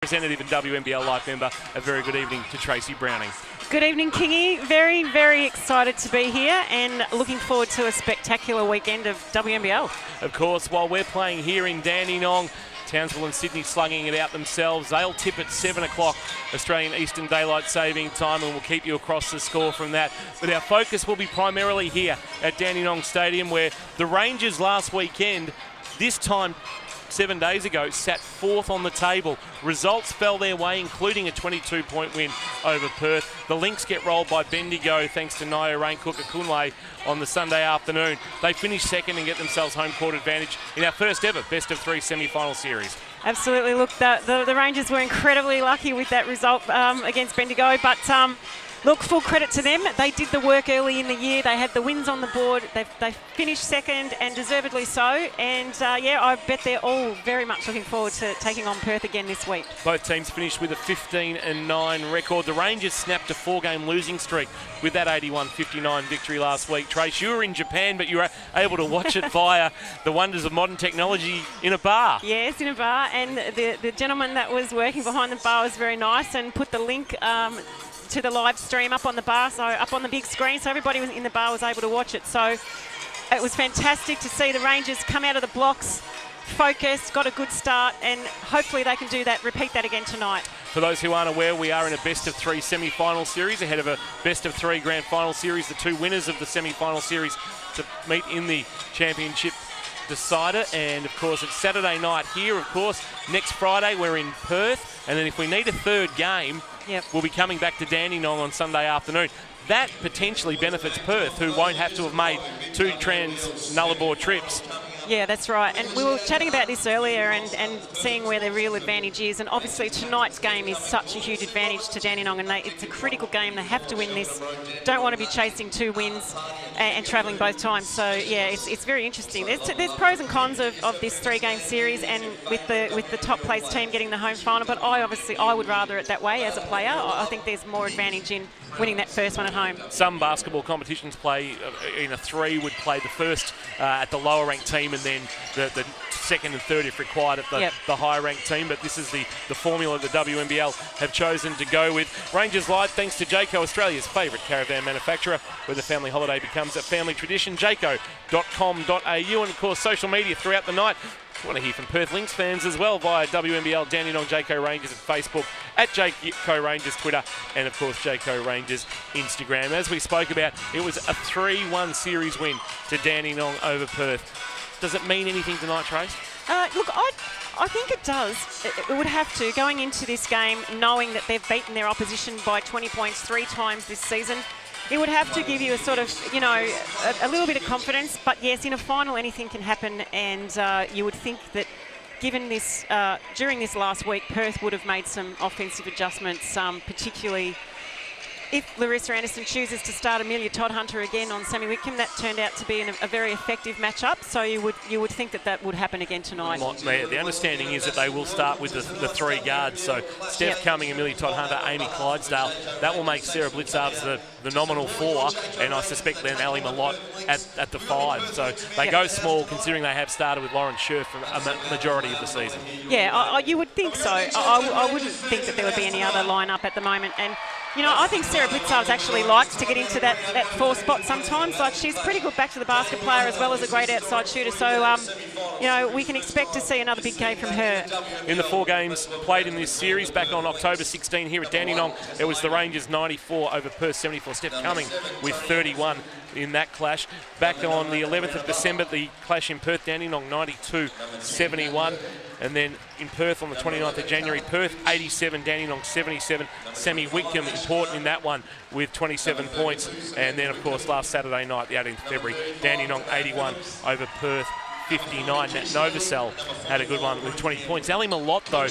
representative and WNBL Life member, a very good evening to Tracy Browning. Good evening, Kingy. Very, very excited to be here and looking forward to a spectacular weekend of WNBL. Of course, while we're playing here in Dandenong, Townsville and Sydney slugging it out themselves. They'll tip at 7 o'clock Australian Eastern Daylight Saving Time, and we'll keep you across the score from that. But our focus will be primarily here at Dandenong Stadium, where the Rangers last weekend, this time 7 days ago, sat fourth on the table. Results fell their way, including a 22-point win over Perth. The Lynx get rolled by Bendigo thanks to Naya Raincook-Akunle on the Sunday afternoon. They finish second and get themselves home court advantage in our first ever best-of-3 semi-final series. Absolutely. Look, the Rangers were incredibly lucky with that result against Bendigo, but look, full credit to them. They did the work early in the year. They had the wins on the board. They finished second, and deservedly so. And, I bet they're all very much looking forward to taking on Perth again this week. Both teams finished with a 15-9 record. The Rangers snapped a 4-game losing streak with that 81-59 victory last week. Trace, you were in Japan, but you were able to watch it via the wonders of modern technology in a bar. Yes, in a bar. And the gentleman that was working behind the bar was very nice and put the link to the live stream up on the bar, so up on the big screen, so everybody in the bar was able to watch it. So it was fantastic to see the Rangers come out of the blocks, focused, got a good start, and hopefully they can do that, repeat that again tonight. For those who aren't aware, we are in a best-of-3 semi-final series ahead of a best-of-3 grand final series. The two winners of the semi-final series to meet in the championship decider, and of course it's Saturday night here. Of course, next Friday we're in Perth, and then if we need a third game, we'll be coming back to Dandenong on Sunday afternoon. That potentially benefits Perth, who won't have to have made 2 trans-Nullarbor trips. Yeah, that's right. And we were chatting about this earlier and seeing where the real advantage is. And obviously tonight's game is such a huge advantage to Dandenong, and it's a critical game. They have to win this. Don't want to be chasing 2 wins and travelling both times. So, yeah, it's very interesting. There's pros and cons of this 3-game series, and with the top place team getting the home final. But I would rather it that way as a player. I think there's more advantage in winning that first one at home. Some basketball competitions play in a 3 would play the first at the lower ranked team, and then the second and third if required at the higher ranked team. But this is the formula the WNBL have chosen to go with. Rangers Live thanks to Jayco, Australia's favourite caravan manufacturer, where the family holiday becomes a family tradition. Jayco.com.au, and of course social media throughout the night. I want to hear from Perth Lynx fans as well via WNBL Dandenong Jayco Rangers at Facebook, at Jayco Rangers Twitter, and of course Jayco Rangers Instagram. As we spoke about, it was a 3-1 series win to Dandenong over Perth. Does it mean anything tonight, Trace? Look, I think it does. It would have to, going into this game, knowing that they've beaten their opposition by 20 points 3 times this season. It would have to give you a sort of, a little bit of confidence. But yes, in a final, anything can happen. And you would think that given this, during this last week, Perth would have made some offensive adjustments, particularly if Larissa Anderson chooses to start Amelia Todd-Hunter again on Sammy Whitcomb. That turned out to be a very effective matchup, so you would think that would happen again tonight. The understanding is that they will start with the 3 guards, so Steph Cumming, Amelia Todd-Hunter, Amy Clydesdale. That will make Sarah Blitzarves the nominal 4, and I suspect then Ali Malott at the 5. So they go small, considering they have started with Lauren Scherf for a majority of the season. Yeah, you would think so. I wouldn't think that there would be any other lineup at the moment. And I think Sarah Blitzarves actually likes to get into that 4 spot sometimes. Like, she's a pretty good back to the basket player as well as a great outside shooter. So, we can expect to see another big game from her. In the 4 games played in this series, back on October 16 here at Dandenong, it was the Rangers 94 over Perth 74. Steph Cumming with 31 in that clash. Back on the 11th of December, the clash in Perth, Dandenong 92-71. And then in Perth on the 29th of January, Perth 87, Dandenong 77. Sammy Whitcomb important in that one with 27 points. And then, of course, last Saturday night, the 18th of February, Dandenong 81 over Perth 59. Nat Novosel had a good one with 20 points. Ali Malott, though,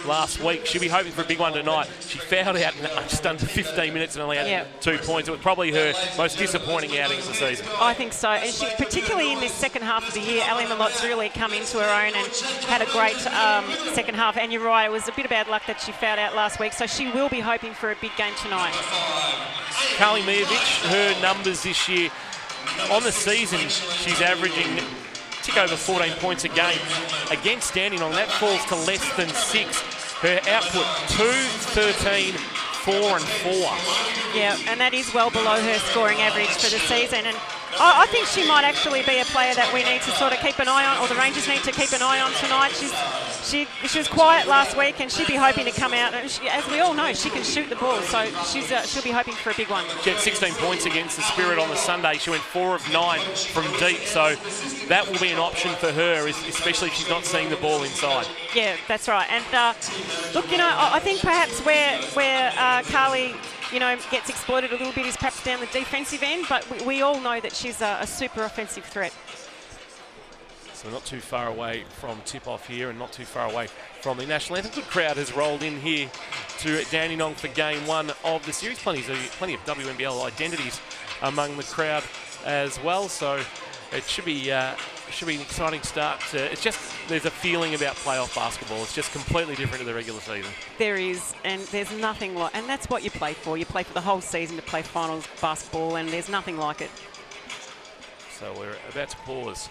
last week, she'll be hoping for a big one tonight. She fouled out in just under 15 minutes and only had 2 points. It was probably her most disappointing outing of the season. I think so. And she, particularly in this second half of the year, Ali Malott's really come into her own and had a great second half. And you're right, it was a bit of bad luck that she fouled out last week. So she will be hoping for a big game tonight. Carly Mijovic, her numbers this year on the season, she's averaging tick over 14 points a game. Against Dandenong, that falls to less than 6. Her output, 2, 13, 4 and 4. Yeah, and that is well below her scoring average for the season. And I think she might actually be a player that we need to sort of keep an eye on, or the Rangers need to keep an eye on tonight. She was quiet last week, and she'd be hoping to come out. And as we all know, she can shoot the ball, so she'll be hoping for a big one. She had 16 points against the Spirit on the Sunday. She went 4 of 9 from deep, so that will be an option for her, especially if she's not seeing the ball inside. Yeah, that's right. And look, I think perhaps where Carly, gets exploited a little bit is perhaps down the defensive end, but we all know that she's a super offensive threat. So not too far away from tip-off here and not too far away from the national anthem. Good crowd has rolled in here to Dandenong for game 1 of the series. Plenty of WNBL identities among the crowd as well, so it should be an exciting start. It's just, there's a feeling about playoff basketball. It's just completely different to the regular season. There is, and there's nothing like, and that's what you play for. You play for the whole season to play finals basketball, and there's nothing like it. So we're about to pause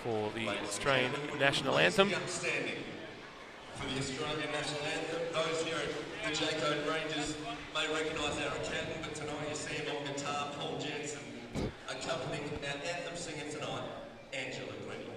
for the Australian national anthem. For the Australian national anthem, those here at the Jayco Rangers may recognise our captain, but tonight you see him on guitar, Paul Jensen, accompanying our anthem singer tonight, Angela Quinlan.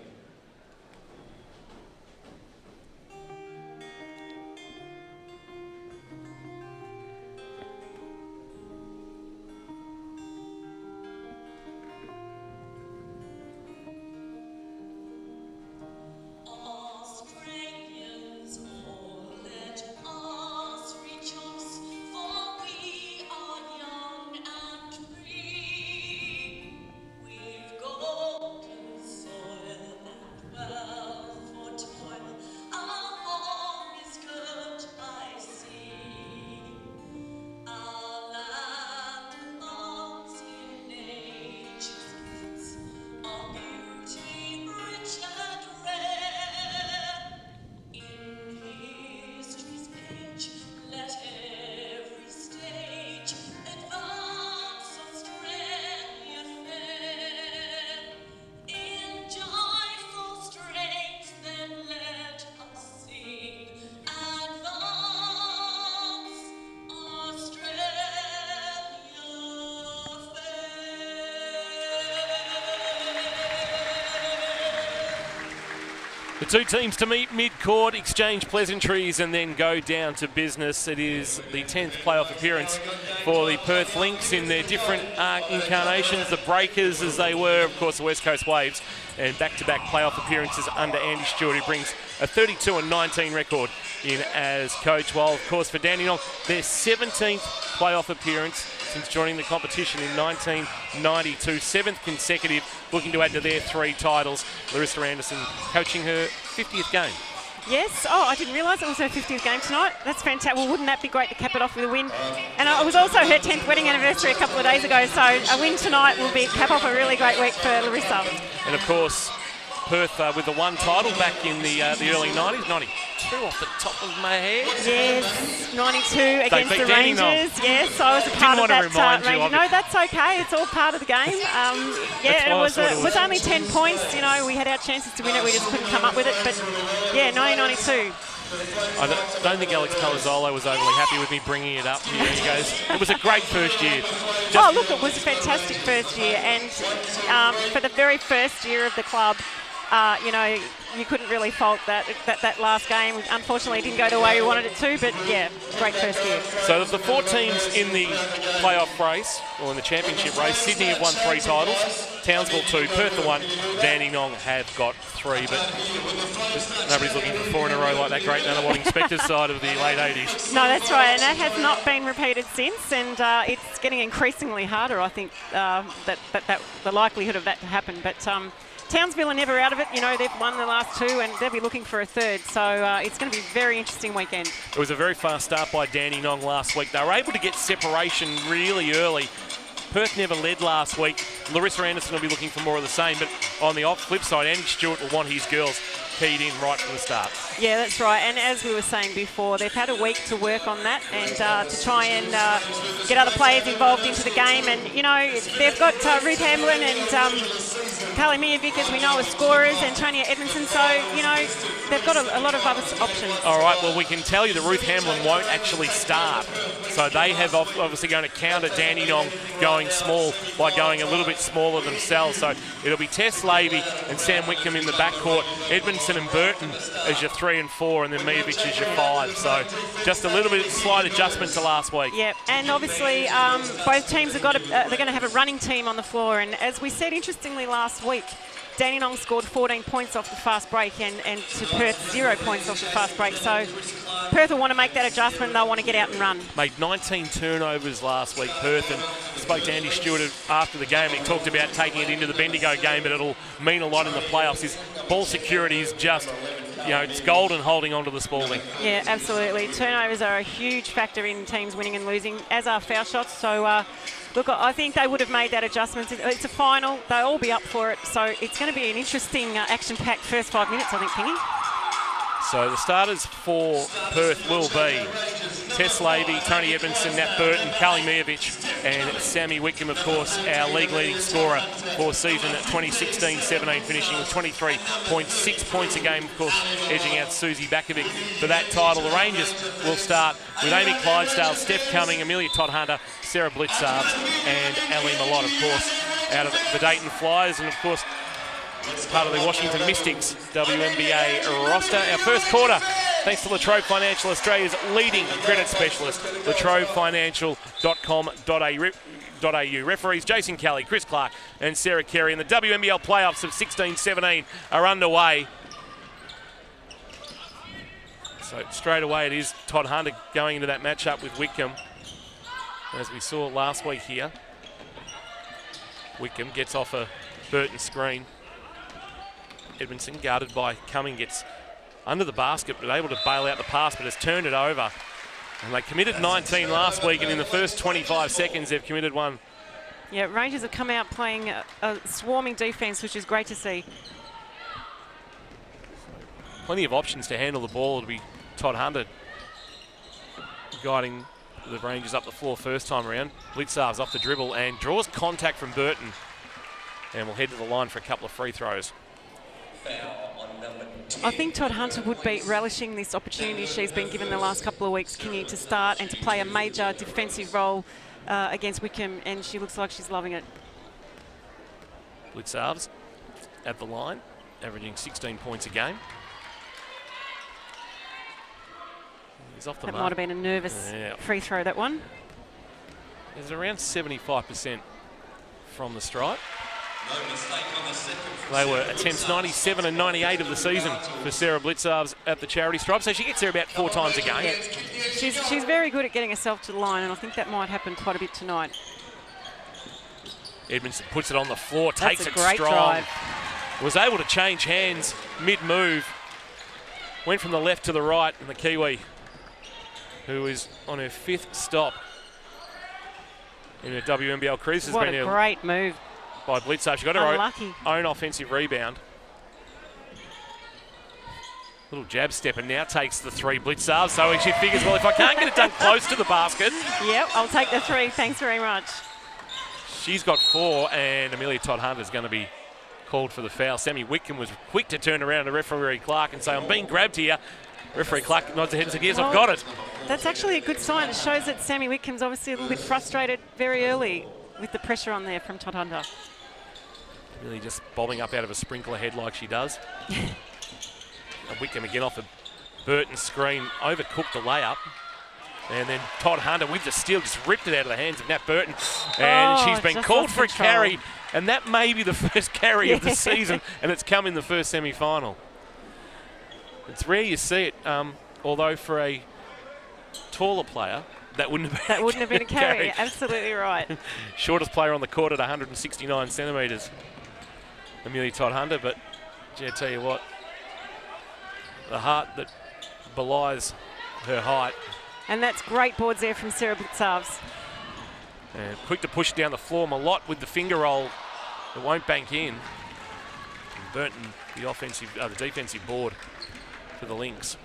The two teams to meet mid-court, exchange pleasantries and then go down to business. It is the 10th playoff appearance for the Perth Lynx in their different incarnations. The Breakers as they were, of course, the West Coast Waves, and back-to-back playoff appearances under Andy Stewart, who brings a 32-19 record in as coach. While, of course, for Dandenong, their 17th playoff appearance since joining the competition in 1992, 7th consecutive, looking to add to their 3 titles. Larissa Anderson coaching her 50th game. Yes, I didn't realise it was her 50th game tonight. That's fantastic. Well, wouldn't that be great to cap it off with a win? And it was also her 10th wedding anniversary a couple of days ago, so a win tonight will be cap off a really great week for Larissa. And of course, Perth with the 1 title back in the early 90s, 92 off the top of my head. Yes, 92 against the Rangers. Yes, I was a part of that Ranger. No, that's okay. It's all part of the game. Yeah, it was only 10 points. We had our chances to win it. We just couldn't come up with it. But yeah, 1992. I don't think Alex Palazzolo was overly happy with me bringing it up here. He goes, it was a great first year. Look, it was a fantastic first year. And for the very first year of the club, you couldn't really fault that last game. Unfortunately, it didn't go the way we wanted it to, but yeah, great first year. So of the 4 teams in the playoff race, or in the championship race, Sydney have won 3 titles, Townsville 2, Perth 1, Dandenong have got 3, but nobody's looking for 4 in a row like that great Nunawading Inspectors side of the late 80s. No, that's right, and that has not been repeated since, and it's getting increasingly harder, I think, that the likelihood of that to happen. But Townsville are never out of it. They've won the last 2 and they'll be looking for a 3rd. So it's going to be a very interesting weekend. It was a very fast start by Dandenong last week. They were able to get separation really early. Perth never led last week. Larissa Anderson will be looking for more of the same. But on the flip side, Andy Stewart will want his girls keyed in right from the start. Yeah, that's right. And as we were saying before, they've had a week to work on that and to try and get other players involved into the game. And, you know, they've got Ruth Hamlin and Carly Miovic, as we know, as scorers, and Tonya Edmondson. So, you know, they've got a lot of other options. All right, well, we can tell you that Ruth Hamlin won't actually start. So they have obviously going to counter Dandenong going small by going a little bit smaller themselves. So it'll be Tess Lavey and Sam Whitcomb in the backcourt, Edmondson and Burton as your 3 and 4, and then Miovic as your 5. So just a little bit slight adjustment to last week. Yeah, and obviously both teams have got they're going to have a running team on the floor. And as we said, interestingly, last week, Dandenong scored 14 points off the fast break and to Perth 0 points off the fast break. So Perth will want to make that adjustment. They'll want to get out and run. Made 19 turnovers last week, Perth, and spoke to Andy Stewart after the game. He talked about taking it into the Bendigo game, but it'll mean a lot in the playoffs. His ball security is just, you know, it's golden holding onto the Spalding. Yeah, absolutely. Turnovers are a huge factor in teams winning and losing, as are foul shots. So, look, I think they would have made that adjustment. It's a final. They'll all be up for it. So it's going to be an interesting, action-packed first 5 minutes, I think, Kingy. So the starters for Perth will be Tess Lavey, Tony Edmondson, Nat Burton, Carly Miovic, and Sammy Whitcomb, of course, our league-leading scorer for season 2016-17, finishing with 23.6 points a game, of course, edging out Susie Bakovic for that title. The Rangers will start with Amy Clydesdale, Steph Cumming, Amelia Todd-Hunter, Sarah Blitzarves, and Ali Malott, of course, out of the Dayton Flyers, and of course, part of the Washington Mystics WNBA roster. Our first quarter, thanks to Latrobe Financial, Australia's leading credit specialist, latrobefinancial.com.au. Referees Jason Kelly, Chris Clark and Sarah Carey. And the WNBL playoffs of 16-17 are underway. So straight away it is Todd Hunter going into that matchup with Whitcomb. As we saw last week here, Whitcomb gets off a Burton screen. Edmondson, guarded by Cumming, gets under the basket, but able to bail out the pass, but has turned it over. And they committed 19 last week, and in the first 25 seconds, they've committed one. Yeah, Rangers have come out playing a swarming defence, which is great to see. Plenty of options to handle the ball. It'll be Todd Hunter guiding the Rangers up the floor first time around. Blitzarves off the dribble and draws contact from Burton. And we'll head to the line for a couple of free throws. I think Todd Hunter would be relishing this opportunity she's been given the last couple of weeks, Kingy, to start and to play a major defensive role against Whitcomb, and she looks like she's loving it. Blitzarves at the line, averaging 16 points a game. He's off the mark. That might have been a nervous free throw, that one. He's around 75% from the stripe. They were attempts 97 and 98 of the season for Sarah Blitzarves at the charity stripe, so she gets there about 4 times a game. Yeah. She's very good at getting herself to the line, and I think that might happen quite a bit tonight. Edmondson puts it on the floor, takes it great strong. Drive. Was able to change hands mid-move. Went from the left to the right, and the Kiwi, who is on her 5th stop in her WNBL crease, has what been a great move by Blitzarves. She got her own offensive rebound. Little jab step, and now takes the 3. Blitzarves, so she figures, well, if I can't get it done close to the basket. Yep, I'll take the 3. Thanks very much. She's got 4, and Amelia Todd-Hunter is going to be called for the foul. Sammy Whitcomb was quick to turn around to referee Clark and say, I'm being grabbed here. Referee Clark nods ahead and said, yes, I've got it. That's actually a good sign. It shows that Sammy Whitcomb's obviously a little bit frustrated very early with the pressure on there from Todd Hunter. Really just bobbing up out of a sprinkler head like she does. Whitcomb again off a Burton screen, overcooked the layup. And then Todd Hunter with the steal just ripped it out of the hands of Nat Burton. And she's been called for a carry. And that may be the first carry of the season. And it's come in the first semi-final. It's rare you see it, although for a taller player, that wouldn't have been a carry. Absolutely right. Shortest player on the court at 169 centimetres, Amelia Todd Hunter. But gee, I tell you what, the heart that belies her height. And that's great boards there from Sarah Blitzarves. And quick to push it down the floor. Malott with the finger roll. It won't bank in. And Burton, the defensive board for the Lynx.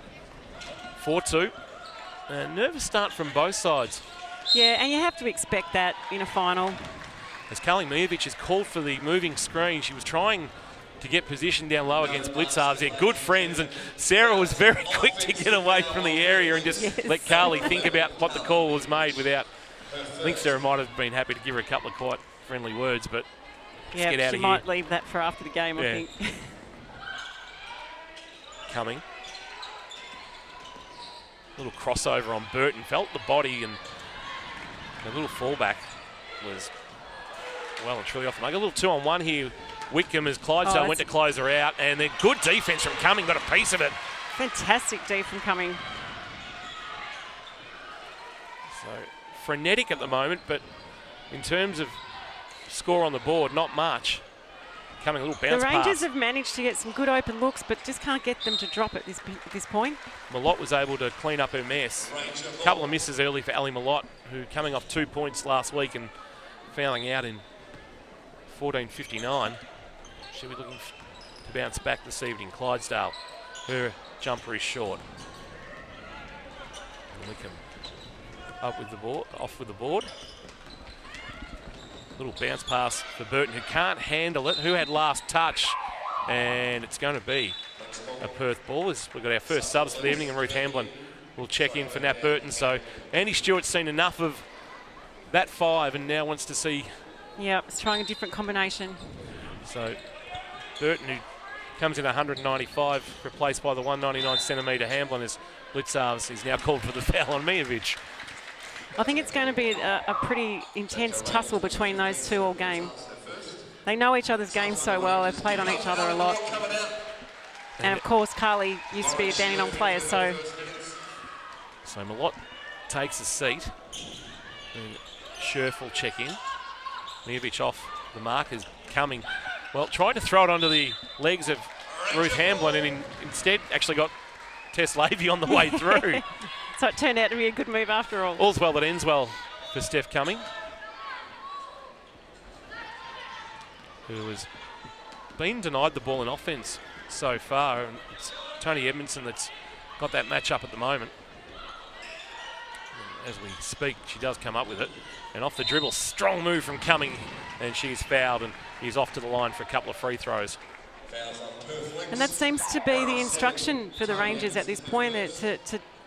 4-2. A nervous start from both sides. Yeah, and you have to expect that in a final. As Kalimijevic is called for the moving screen, she was trying to get position down low against Blitzarves. They're good friends, and Sarah was very quick to get away from the area and just let Carly think about what the call was made without. I think Sarah might have been happy to give her a couple of quite friendly words, but let's get out of here. She might leave that for after the game, I think. Coming. Little crossover on Burton, felt the body, and a little fallback was well and truly off the mark. A little 2-on-1 here. Wickham as Clydesdale went to close her out, and then good defence from Cumming, got a piece of it. Fantastic D from Cumming. So frenetic at the moment, but in terms of score on the board, not much. Cumming, a little bounce pass. The Rangers pass. have managed to get some good open looks, but just can't get them to drop at this point. Malott was able to clean up her mess. A couple of misses early for Ali Malott, who coming off 2 points last week and fouling out in 14:59. She'll be looking to bounce back this evening. Clydesdale, her jumper is short. And Wickham up with the board, off with the board. Little bounce pass for Burton, who can't handle it, who had last touch, and it's going to be a Perth ball as we've got our first subs for the evening, and Ruth Hamblin will check in for Nat Burton. So Andy Stewart's seen enough of that 5 and now wants to see. Yeah, it's trying a different combination. So Burton, who comes in 195, replaced by the 199 centimetre Hamblin, as Blitzarves is now called for the foul on Mijovic. I think it's going to be a pretty intense tussle between those two all game. They know each other's games so well. They've played on each other a lot. And of course, Carly used to be a Dandenong player, so. So Malott takes a seat. And Scherf will check in. Mijovic off the mark is coming. Well, tried to throw it onto the legs of Ruth Hamblin and instead actually got Tess Lavey on the way through. So it turned out to be a good move after all. All's well that ends well for Steph Cumming, who has been denied the ball in offence so far. And it's Tony Edmondson that's got that match up at the moment. And as we speak, she does come up with it. And off the dribble, strong move from Cumming, and she's fouled, and he's off to the line for a couple of free throws. And that seems to be the instruction for the Rangers at this point, to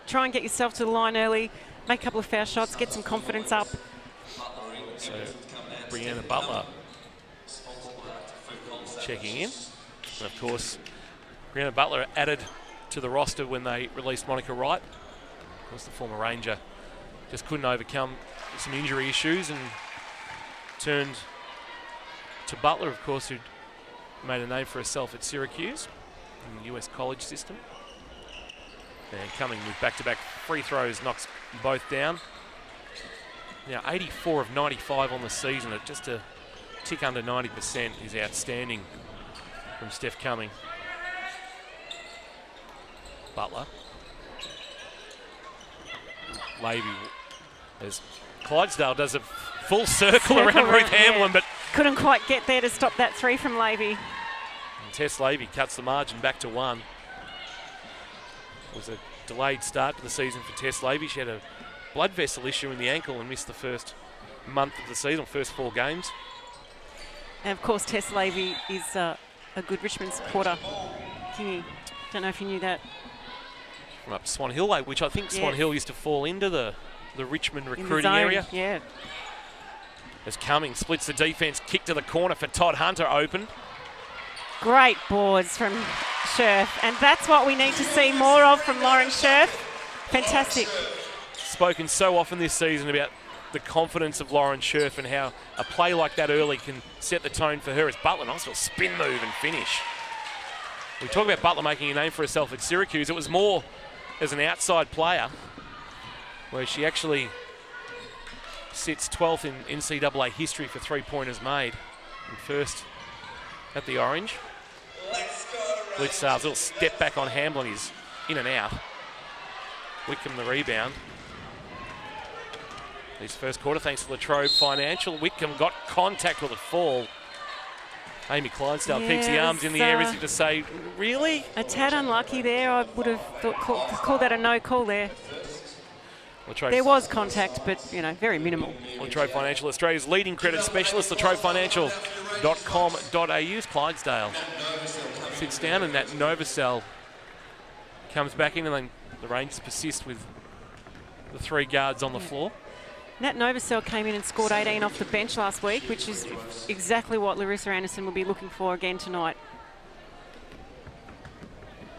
try and get yourself to the line early, make a couple of foul shots, get some confidence up. So Brianna Butler checking in. And of course, Brianna Butler added to the roster when they released Monica Wright. Of course, the former Ranger just couldn't overcome some injury issues and turned to Butler, of course, who'd made a name for herself at Syracuse in the US college system. And Cumming with back-to-back free throws knocks both down. Now 84 of 95 on the season, at just a tick under 90% is outstanding from Steph Cumming. Butler. Lavey, as Clydesdale does a full circle around Ruth Hamblin, but couldn't quite get there to stop that 3 from Lavey. And Tess Lavey cuts the margin back to 1. It was a delayed start to the season for Tess Lavey. She had a blood vessel issue in the ankle and missed the first month of the season, first 4 games. And of course, Tess Lavey is a good Richmond supporter. Don't know if you knew that. From up to Swan Hill way, which I think Swan Hill used to fall into the Richmond recruiting area. Yeah. As Cumming splits the defence, kick to the corner for Todd Hunter open. Great boards from Scherf, and that's what we need to see more of from Lauren Scherf. Fantastic. Spoken so often this season about the confidence of Lauren Scherf and how a play like that early can set the tone for her as Butler. Nice little spin move and finish. We talk about Butler making a name for herself at Syracuse. It was more as an outside player, where she actually sits 12th in NCAA history for 3-pointers made, and first at the Orange. Blitzarves, little step back on Hamblin, is in and out. Wickham the rebound. This first quarter, thanks to Latrobe Financial. Wickham got contact with a fall. Amy Clydesdale keeps the arms in the air as if to say, really? A tad unlucky there. I would have called that a no call there. There was contact, but, very minimal. Latrobe Financial, Australia's leading credit specialist, latrobefinancial.com.au. Clydesdale sits down, and that Novacell comes back in, and then the Rangers persist with the 3 guards on the floor. Nat Novacell came in and scored 18 off the bench last week, which is exactly what Larissa Anderson will be looking for again tonight.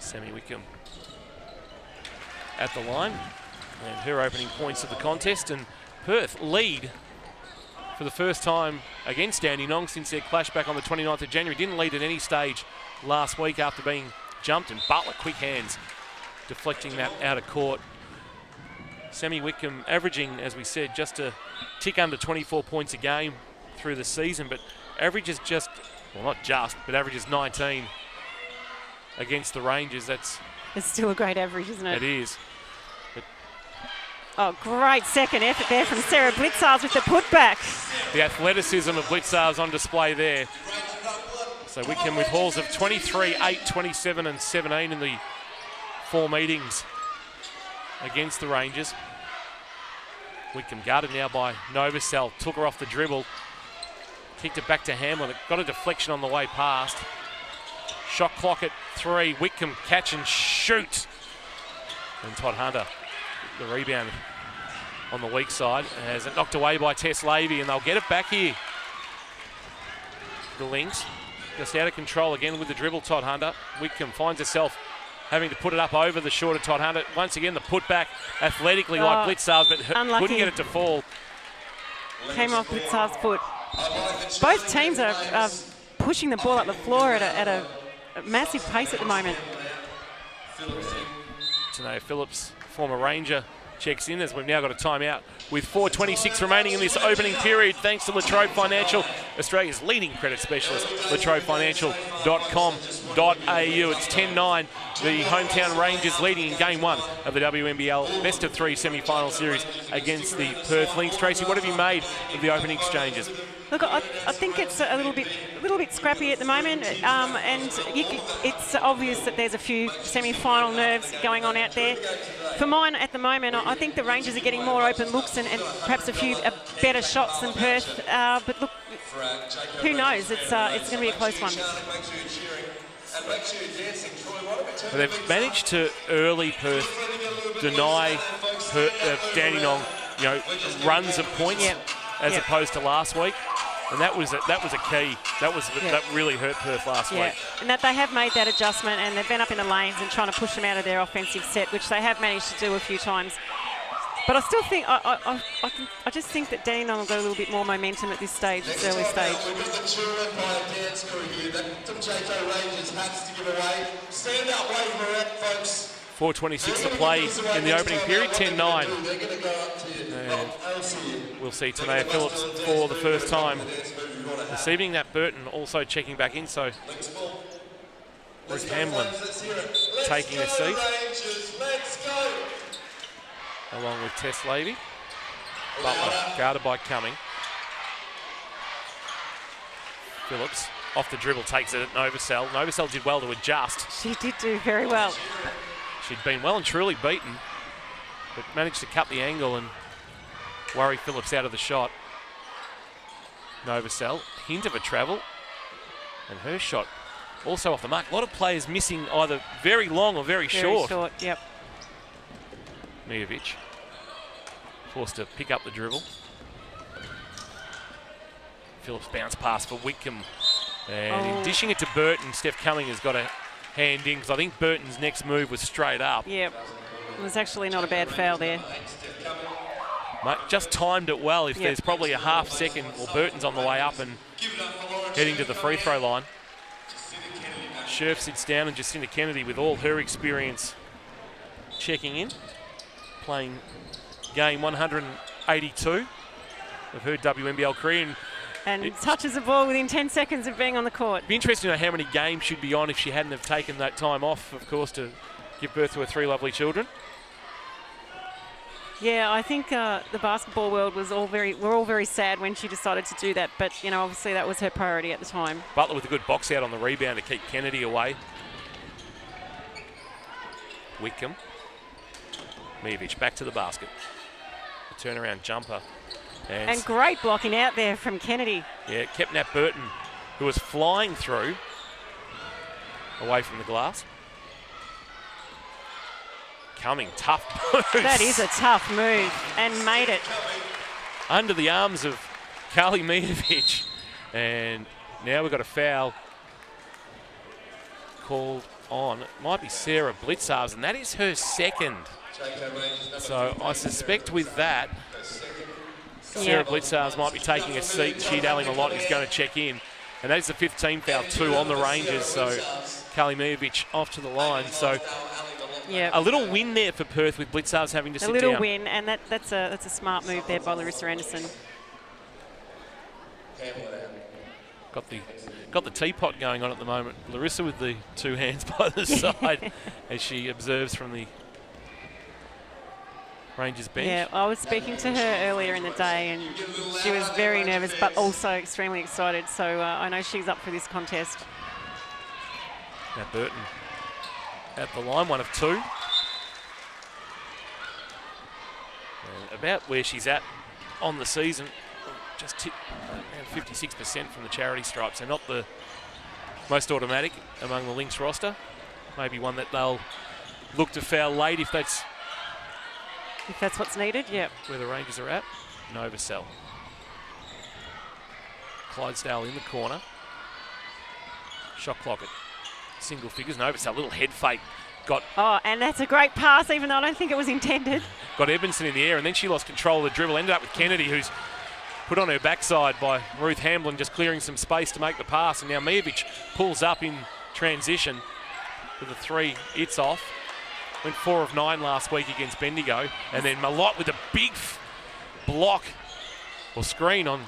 Sammy Wickham at the line, and her opening points of the contest, and Perth lead for the first time against Dandenong since their clash back on the 29th of January. Didn't lead at any stage last week after being jumped, and Butler, quick hands, deflecting that out of court. Sammy Wickham averaging, as we said, just a tick under 24 points a game through the season, but averages averages 19 against the Rangers. It's still a great average, isn't it? It is. Oh, great second effort there from Sarah Blitzars with the putback. The athleticism of Blitzars on display there. So Wickham with hauls of 23, 8, 27 and 17 in the 4 meetings against the Rangers. Wickham guarded now by Novacell. Took her off the dribble. Kicked it back to Hamlin. It got a deflection on the way past. Shot clock at 3. Wickham catch and shoot. And Todd Hunter, the rebound on the weak side, has it knocked away by Tess Lavey, and they'll get it back here. The Lynx just out of control again with the dribble, Todd Hunter. Wickham finds herself having to put it up over the shorter Todd Hunter. Once again, the putback athletically like Blitzars, but couldn't get it to fall. Came off Blitzars' foot. Both teams are pushing the ball up the floor at a massive pace at the moment. Tanae Phillips, former Ranger, checks in as we've now got a timeout with 4:26 remaining in this opening period, thanks to Latrobe Financial, Australia's leading credit specialist, latrobefinancial.com.au. It's 10-9, the hometown Rangers leading in Game 1 of the WNBL Best of 3 semi-final series against the Perth Lynx. Tracy, what have you made of the opening exchanges? Look, I think it's a little bit scrappy at the moment, and it's obvious that there's a few semi-final nerves going on out there. For mine, at the moment, I think the Rangers are getting more open looks and perhaps a few better shots than Perth. But look, who knows? It's going to be a close one. Well, they've managed to early Perth deny Dandenong, runs of points as opposed to last week. And that was a key. That really hurt Perth last week. And that they have made that adjustment, and they've been up in the lanes and trying to push them out of their offensive set, which they have managed to do a few times. But I still think I just think that Dandenong will got a little bit more momentum at this stage, this early stage. 4:26 to play in the opening period, 10-9. And we'll see Tanae Phillips for the first time this evening. That Burton also checking back in, so Ruth Hamlin taking a seat, along with Tess Lavey. Butler guarded by Cumming. Phillips off the dribble takes it at Novacell. Novacell did well to adjust. She did do very well. She'd been well and truly beaten, but managed to cut the angle and worry Phillips out of the shot. Novacell, hint of a travel, and her shot also off the mark. A lot of players missing either very long or very short. Very short, yep. Mijovic forced to pick up the dribble. Phillips bounce pass for Wickham, and in dishing it to Burton, Steph Cumming has got a hand in, because I think Burton's next move was straight up. Yep, it was actually not a bad foul there. Just timed it well. If there's probably a half second, Burton's on the way up and heading to the free throw line. Scherf sits down, and Jacinta Kennedy, with all her experience, checking in, playing game 182 of her WNBL career. And touches the ball within 10 seconds of being on the court. It'd be interesting to know how many games she'd be on if she hadn't have taken that time off, of course, to give birth to her 3 lovely children. Yeah, I think the basketball world we're all very sad when she decided to do that. But, you know, obviously that was her priority at the time. Butler with a good box out on the rebound to keep Kennedy away. Whitcomb. Mijovic back to the basket. A turnaround jumper. And great blocking out there from Kennedy. Yeah, kept Nat Burton, who was flying through, away from the glass. Coming, tough move. That is a tough move, and made it. Under the arms of Carly Mijovic. And now we've got a foul called on. It might be Sarah Blitzarves, and that is her second. So I suspect with that, Sarah Blitzarves might be taking a seat. Sheed Alling-Malott is going to check in. And that is the 5th team foul, 2 on the Rangers. So Carly Mijovic off to the line. So a little win there for Perth with Blitzarves having to sit down. A little win, and that's a smart move there by Larissa Anderson. Got the teapot going on at the moment. Larissa with the 2 hands by the side as she observes from the Rangers bench. Yeah, I was speaking to her earlier in the day, and she was very nervous but also extremely excited. So I know she's up for this contest. Now Burton at the line, 1 of 2. And about where she's at on the season, just tipped around 56% from the charity stripe, so not the most automatic among the Lynx roster. Maybe one that they'll look to foul late if that's what's needed. Yep. Where the Rangers are at. Novosel. Clydesdale in the corner. Shot clock at single figures. Novosel, little head fake. And that's a great pass, even though I don't think it was intended. Got Edmondson in the air, and then she lost control of the dribble. Ended up with Kennedy, who's put on her backside by Ruth Hamblin, just clearing some space to make the pass. And now Mijovic pulls up in transition with a 3. It's off. Went 4 of 9 last week against Bendigo. And then Malott with a big block or screen on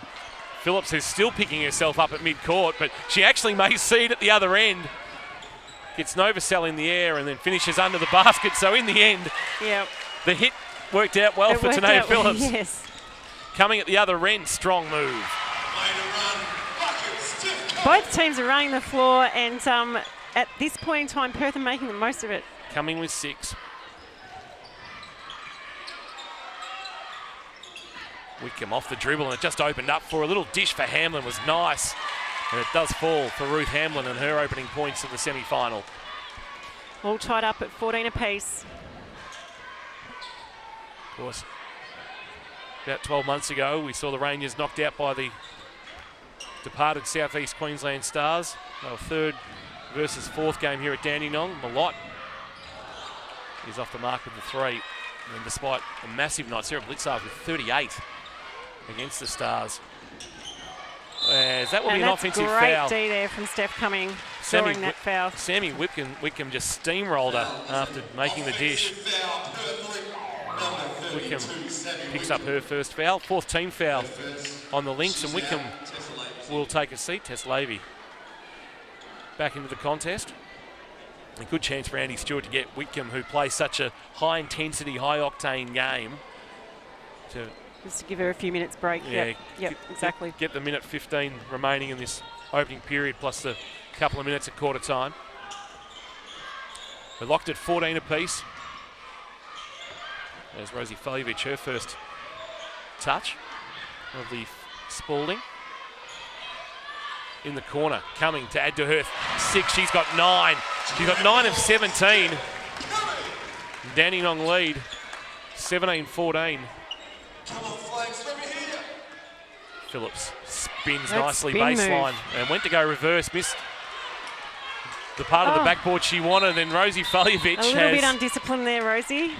Phillips, who's still picking herself up at mid-court, but she actually may see it at the other end. Gets Novosel in the air and then finishes under the basket. So in the end, the hit worked out well for Tanae Phillips. Yes. Coming at the other end, strong move. Both teams are running the floor, and at this point in time, Perth are making the most of it. Coming with 6. Whitcomb off the dribble, and it just opened up for a little dish for Hamlin. Was nice. And it does fall for Ruth Hamlin and her opening points of the semi-final. All tied up at 14 apiece. Of course, about 12 months ago, we saw the Rangers knocked out by the departed South East Queensland Stars. They were 3rd versus 4th game here at Dandenong. Malott is off the mark with the 3. And despite a massive night, Sarah Blitzarves with 38 against the Stars. As that will be an offensive foul. Great D there from Steph Cumming, drawing that foul. Sammy Whitcomb just steamrolled her after making the dish. Whitcomb picks up her first foul. 4th team foul on the Lynx, and Whitcomb will take a seat. Tess Lavey back into the contest. A good chance for Andy Stewart to get Whitcomb, who plays such a high-intensity, high-octane game, just to give her a few minutes break. Yeah, yep, exactly. Get the minute 15 remaining in this opening period, plus the couple of minutes at quarter time. We're locked at 14 apiece. There's Rosie Faljevic, her first touch of the Spalding. In the corner, coming to add to her 6. She's got 9. She's got 9 of 17. Dandenong lead, 17-14. Phillips spins nicely baseline and went to go reverse, missed the part of the backboard she wanted. Then Rosie Faljevic a little bit undisciplined there, Rosie.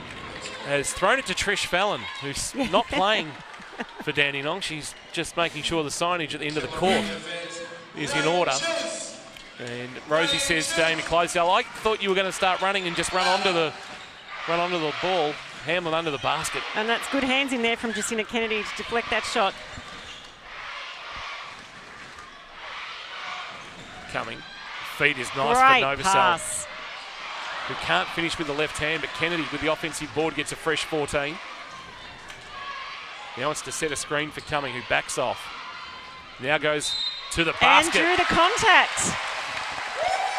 Has thrown it to Trish Fallon, who's not playing for Dandenong. She's just making sure the signage at the end of the court is in order. And Rosie says to Amy Clydesdale, I thought you were going to start running and just run onto the ball. Hamlin under the basket. And that's good hands in there from Jacinta Kennedy to deflect that shot. Coming. Feed is nice Great for Novosel, pass. who can't finish with the left hand, but Kennedy with the offensive board gets a fresh 14. Now wants to set a screen for Cumming, who backs off. Now goes to the basket. And drew the contact.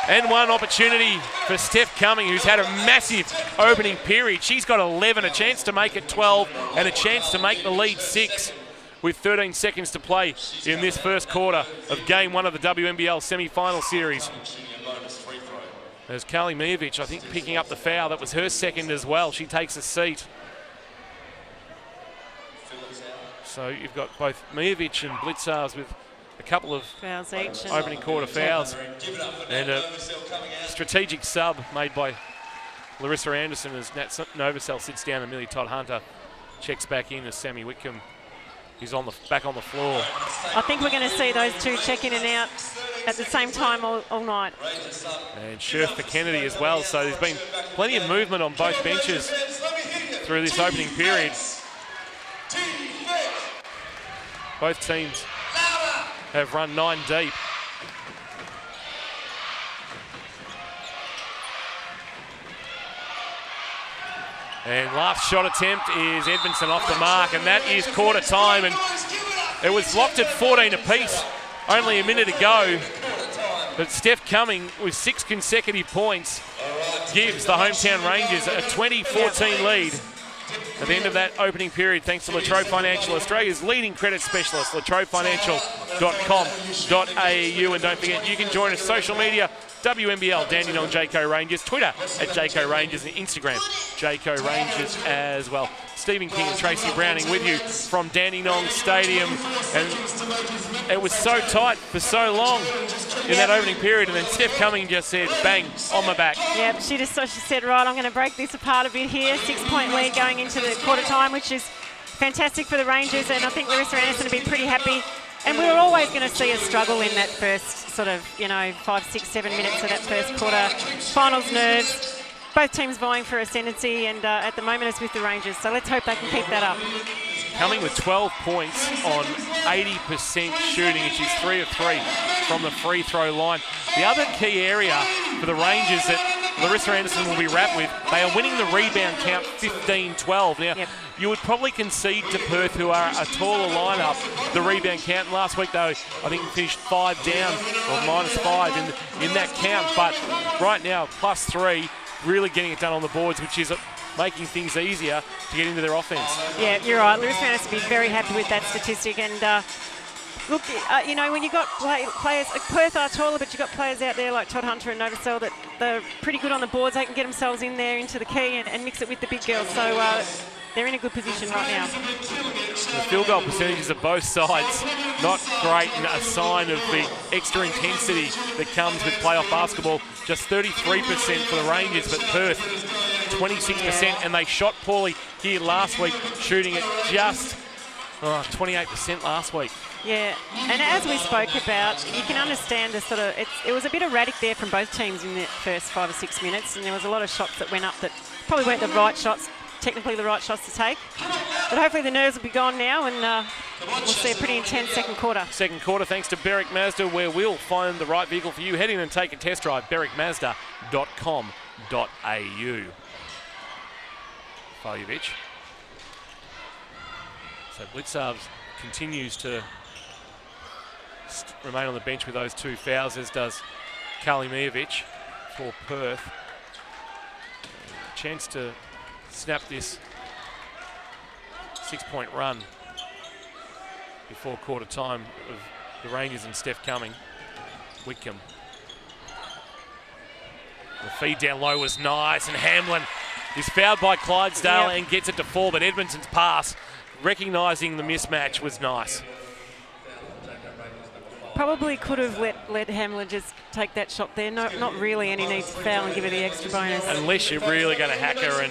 And one opportunity for Steph Cumming, who's had a massive opening period. She's got 11, a chance to make it 12, and a chance to make the lead 6 with 13 seconds to play in this first quarter of Game 1 of the WNBL semi-final series. There's Carly Mijovic, I think, picking up the foul. That was her second as well. She takes a seat. So you've got both Mijovic and Blitzars with a couple of fouls each. Opening quarter fouls. And a strategic sub made by Larissa Anderson as Nat Novosel sits down and Millie Todd Hunter checks back in as Sammy Whitcomb is back on the floor. I think we're going to see those two check in and out at the same time all night. And Scherf for Kennedy as well. So there's been plenty of movement on both benches through this opening period. Both teams have run 9 deep. And last shot attempt is Edmondson off the mark, and that is quarter time. And it was locked at 14 apiece only a minute ago. But Steph Cumming, with 6 consecutive points, gives the hometown Rangers a 20-14 lead at the end of that opening period, thanks to Latrobe Financial, Australia's leading credit specialist, latrobefinancial.com.au. And don't forget, you can join us social media, WNBL, Dandenong Jayco Rangers, Twitter at Jayco Rangers, and Instagram, Jayco Rangers as well. Stephen King and Tracy Browning with you from Dandenong Stadium. And it was so tight for so long in that opening period, and then Steph Cumming just said, bang, on my back. Yep, she said, right, I'm going to break this apart a bit here. 6-point lead going into the quarter time, which is fantastic for the Rangers, and I think Larissa Anderson will be pretty happy. And we were always going to see a struggle in that first sort of, 5, 6, 7 minutes of that first quarter. Finals nerves. Both teams vying for ascendancy, and at the moment it's with the Rangers. So let's hope they can keep that up. Cumming with 12 points on 80% shooting, and she's 3 of 3 from the free throw line. The other key area for the Rangers that Larissa Anderson will be wrapped with, they are winning the rebound count 15-12. Now, yep. You would probably concede to Perth, who are a taller lineup, the rebound count. And last week, though, I think finished 5 down, or -5 in that count. But right now, +3, really getting it done on the boards, which is making things easier to get into their offense. Yeah, you're right. Larissa Anderson will be very happy with that statistic. And look, when you've got players, Perth are taller, but you've got players out there like Todd Hunter and Novosel that they're pretty good on the boards. They can get themselves in there into the key and mix it with the big girls. So they're in a good position right now. The field goal percentages of both sides not great, and a sign of the extra intensity that comes with playoff basketball. Just 33% for the Rangers, but Perth 26%, and they shot poorly here last week, shooting at just 28% last week. Yeah, and as we spoke about, you can understand the sort of, it was a bit erratic there from both teams in the first 5 or 6 minutes, and there was a lot of shots that went up that probably weren't the right shots, technically the right shots to take. But hopefully the nerves will be gone now, and we'll see a pretty intense second quarter. Second quarter, thanks to Berwick Mazda, where we'll find the right vehicle for you. Head in and take a test drive, berwickmazda.com.au. Faljevic. So Blitzarves continues to remain on the bench with those 2 fouls, as does Carly Mijovic for Perth. Chance to snap this 6-point run before quarter time of the Rangers and Steph Cumming. Whitcomb. The feed down low was nice, and Hamlin is fouled by Clydesdale and gets it to fall, but Edmonton's pass, recognising the mismatch, was nice. Probably could have let Hamlin just take that shot there. No, not really, and he needs to foul and give her the extra bonus. Unless you're really going to hack her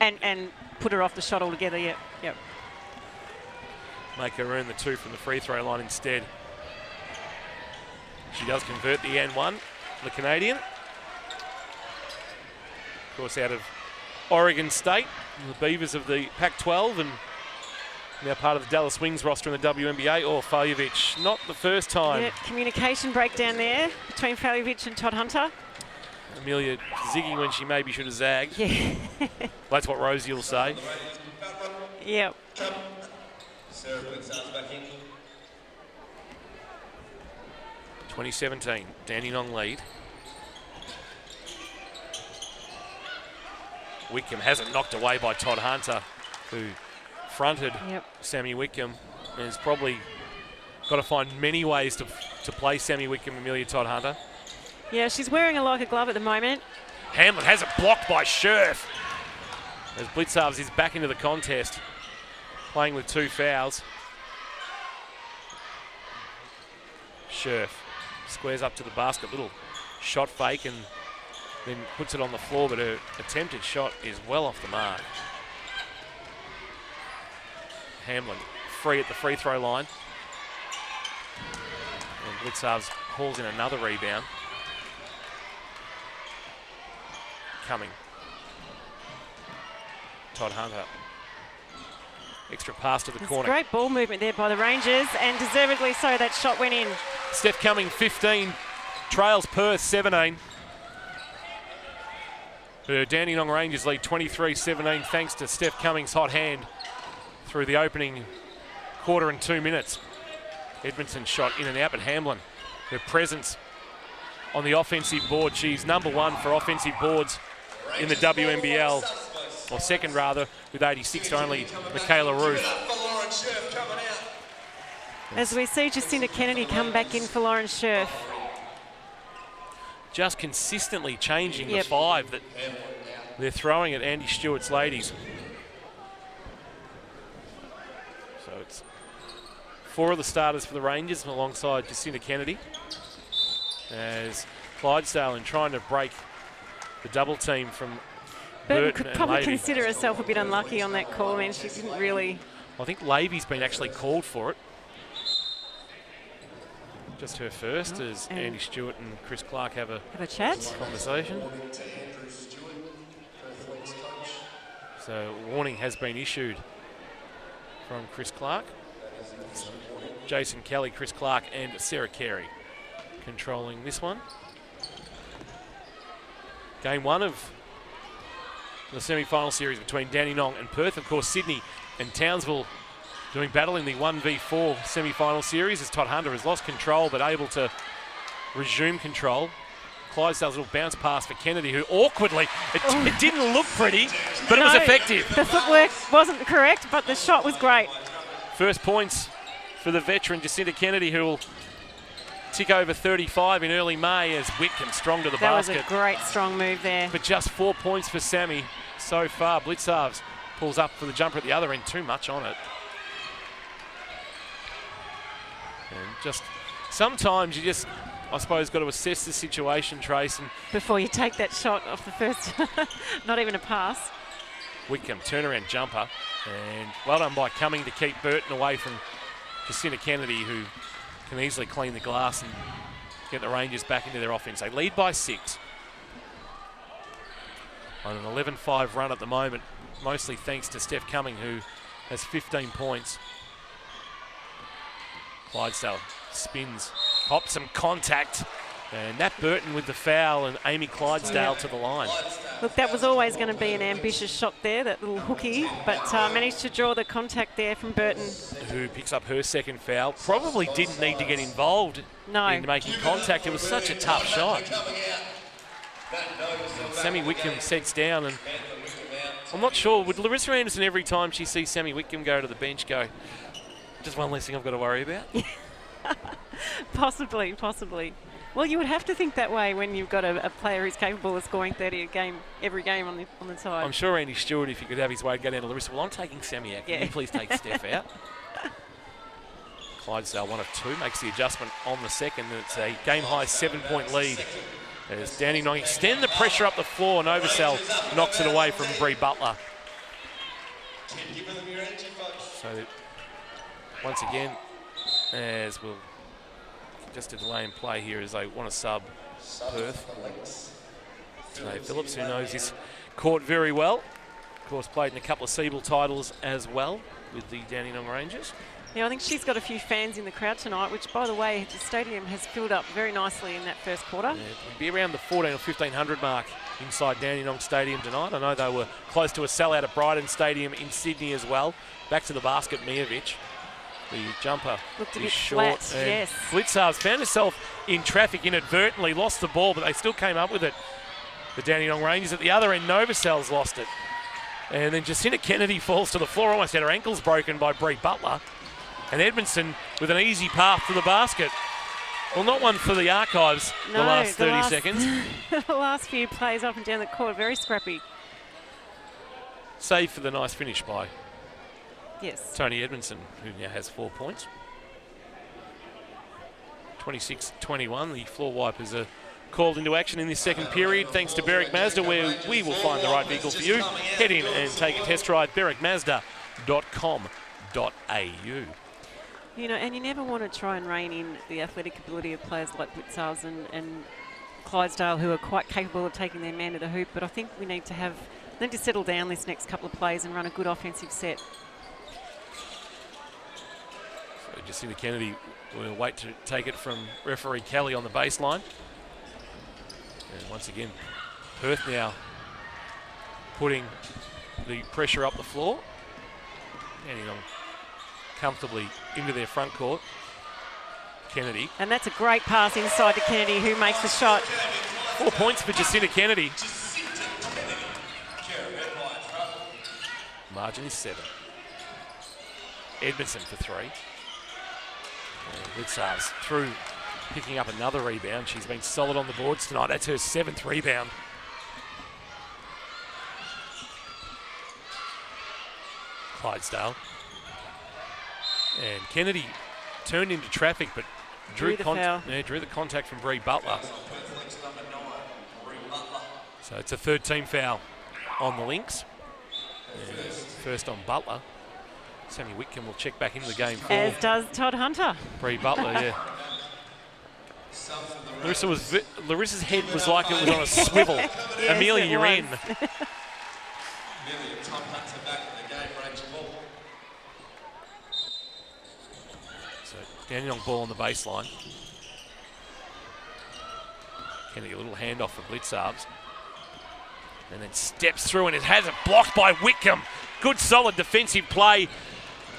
and put her off the shot altogether. Yep. Make her earn the 2 from the free throw line instead. She does convert the and 1, the Canadian. Of course, out of Oregon State, the Beavers of the Pac-12, and now part of the Dallas Wings roster in the WNBA. Faljevic, not the first time. Yeah, communication breakdown there between Faljevic and Todd Hunter. Amelia zigging when she maybe should have zagged. Yeah. That's what Rosie will say. Yep. Sarah Blitzards back in. 2017, Dandenong lead. Wickham hasn't knocked away by Todd Hunter, who fronted Sammy Wickham, and has probably got to find many ways to play Sammy Wickham, Amelia Todd Hunter. Yeah, she's wearing a like a glove at the moment. Hamlin has it blocked by Scherf, as Blitzarves is back into the contest, playing with 2 fouls. Scherf squares up to the basket, little shot fake, and then puts it on the floor, but her attempted shot is well off the mark. Hamlin free at the free throw line. And Blitzarves hauls in another rebound. Coming. Todd Hunter. Extra pass to the corner. Great ball movement there by the Rangers, and deservedly so. That shot went in. Steph Cumming, 15, trails Perth 17. The Dandenong Rangers lead 23-17 thanks to Steph Cumming's hot hand through the opening quarter and 2 minutes. Edmondson shot in and out, but Hamlin, her presence on the offensive board. She's number 1 for offensive boards in the WNBL, or second rather, with 86 to only Michaela Ruth. As we see Jacinta Kennedy come back in for Lauren Scherf. Just consistently changing the 5 that they're throwing at Andy Stewart's ladies. So it's 4 of the starters for the Rangers alongside Jacinta Kennedy, as Clydesdale in trying to break the double team from Burton could and probably Levy. consider herself a bit unlucky on that call. I mean, she didn't really... I think Levy's been actually called for it. Just her first, as Andy Stewart and Chris Clark have a chat. Conversation. So a warning has been issued from Chris Clark. Jason Kelly, Chris Clark and Sarah Carey controlling this one. Game 1 of the semi-final series between Dandenong and Perth. Of course, Sydney and Townsville doing battle in the 1v4 semi-final series, as Todd Hunter has lost control but able to resume control. Clydesdale's little bounce pass for Kennedy, who awkwardly, it didn't look pretty, but it was effective. The footwork wasn't correct, but the shot was great. First points for the veteran Jacinta Kennedy, who will tick over 35 in early May, as Whitcomb strong to the basket. That was a great strong move there. But just 4 points for Sammy so far. Blitzarves pulls up for the jumper at the other end, too much on it. And just sometimes you just, I suppose, got to assess the situation, Trace. And before you take that shot off the first, not even a pass. Whitcomb, turnaround jumper. And well done by Cumming to keep Burton away from Jacinta Kennedy, who can easily clean the glass and get the Rangers back into their offense. They lead by 6. On an 11-5 run at the moment, mostly thanks to Steph Cumming, who has 15 points. Clydesdale spins, pops some contact, and Nat Burton with the foul and Amy Clydesdale to the line. Look, that was always going to be an ambitious shot there, that little hooky, but managed to draw the contact there from Burton. Who picks up her second foul. Probably didn't need to get involved in making contact. It was such a tough shot. Sammy Whitcomb sets down, and I'm not sure, would Larissa Anderson every time she sees Sammy Whitcomb go to the bench go, just one less thing I've got to worry about? Possibly. Well, you would have to think that way when you've got a player who's capable of scoring 30 a game, every game on the side. I'm sure Andy Stewart, if he could have his way, would go down to Larissa. Well, I'm taking Sammy out. Can you please take Steph out? Clydesdale 1 of 2 makes the adjustment on the second. It's a game-high 7-point lead as Dandenong extend the pressure up the floor. Novosel knocks it away from Bree Butler. So once again, as we'll just a delay in play here as they want to sub Perth. Today Phillips, who knows this court very well. Of course, played in a couple of Siebel titles as well with the Dandenong Rangers. Yeah, I think she's got a few fans in the crowd tonight, which, by the way, the stadium has filled up very nicely in that first quarter. Yeah, it'll be around the 14 or 1500 mark inside Dandenong Stadium tonight. I know they were close to a sellout at Bryden Stadium in Sydney as well. Back to the basket, Mijovic. The jumper looked a is bit short. flat, yes. Blitzarves found herself in traffic inadvertently, lost the ball, but they still came up with it. The Dandenong Rangers at the other end, Novacell's lost it. And then Jacinta Kennedy falls to the floor, almost had her ankles broken by Brie Butler. And Edmondson with an easy path to the basket. Well, not one for the archives, the last 30 seconds. The last few plays up and down the court, very scrappy. Save for the nice finish by Tony Edmondson, who now has 4 points. 26-21, the floor wipers are called into action in this second period, thanks to Berwick Mazda, where we will find the right vehicle for you. Head in and take a test ride, berwickmazda.com.au. You know, and you never want to try and rein in the athletic ability of players like Blitzarves and Clydesdale, who are quite capable of taking their man to the hoop, but I think we need to settle down this next couple of plays and run a good offensive set. So Jacinta Kennedy will wait to take it from referee Kelly on the baseline. And once again, Perth now putting the pressure up the floor. Dandenong comfortably into their front court. Kennedy. And that's a great pass inside to Kennedy, who makes the shot. 4 points for Jacinta Kennedy. Margin is 7. Edmondson for 3. Blitzarves through, picking up another rebound. She's been solid on the boards tonight. That's her 7th rebound. Clydesdale. And Kennedy turned into traffic, but drew the contact from Brie Butler. So it's a third team foul on the Lynx. And first on Butler. Sammy Whitcomb will check back into the game for as does Todd Hunter. Brie Butler, yeah. Larissa's head was like it was on a swivel. Yes, Amelia, you're in. So Dandenong ball on the baseline. Kennedy, a little handoff for Blitzarves. And then steps through and it has it blocked by Whitcomb. Good solid defensive play.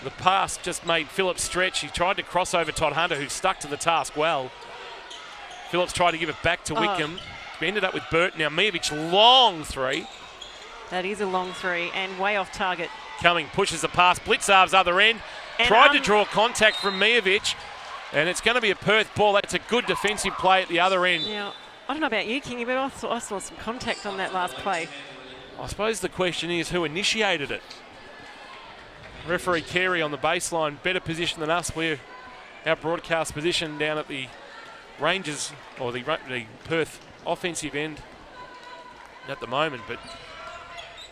The pass just made Phillips stretch. He tried to cross over Todd Hunter, who stuck to the task well. Phillips tried to give it back to Whitcomb. We ended up with Burton. Now Mijovic, long three. That is a long three and way off target. Cumming pushes the pass. Blitzarves other end. And tried to draw contact from Mijovic. And it's going to be a Perth ball. That's a good defensive play at the other end. Yeah, I don't know about you, Kingy, but I saw some contact on that last play. I suppose the question is who initiated it. Referee Carey on the baseline, better position than us. We're our broadcast position down at the Rangers or the Perth offensive end at the moment. But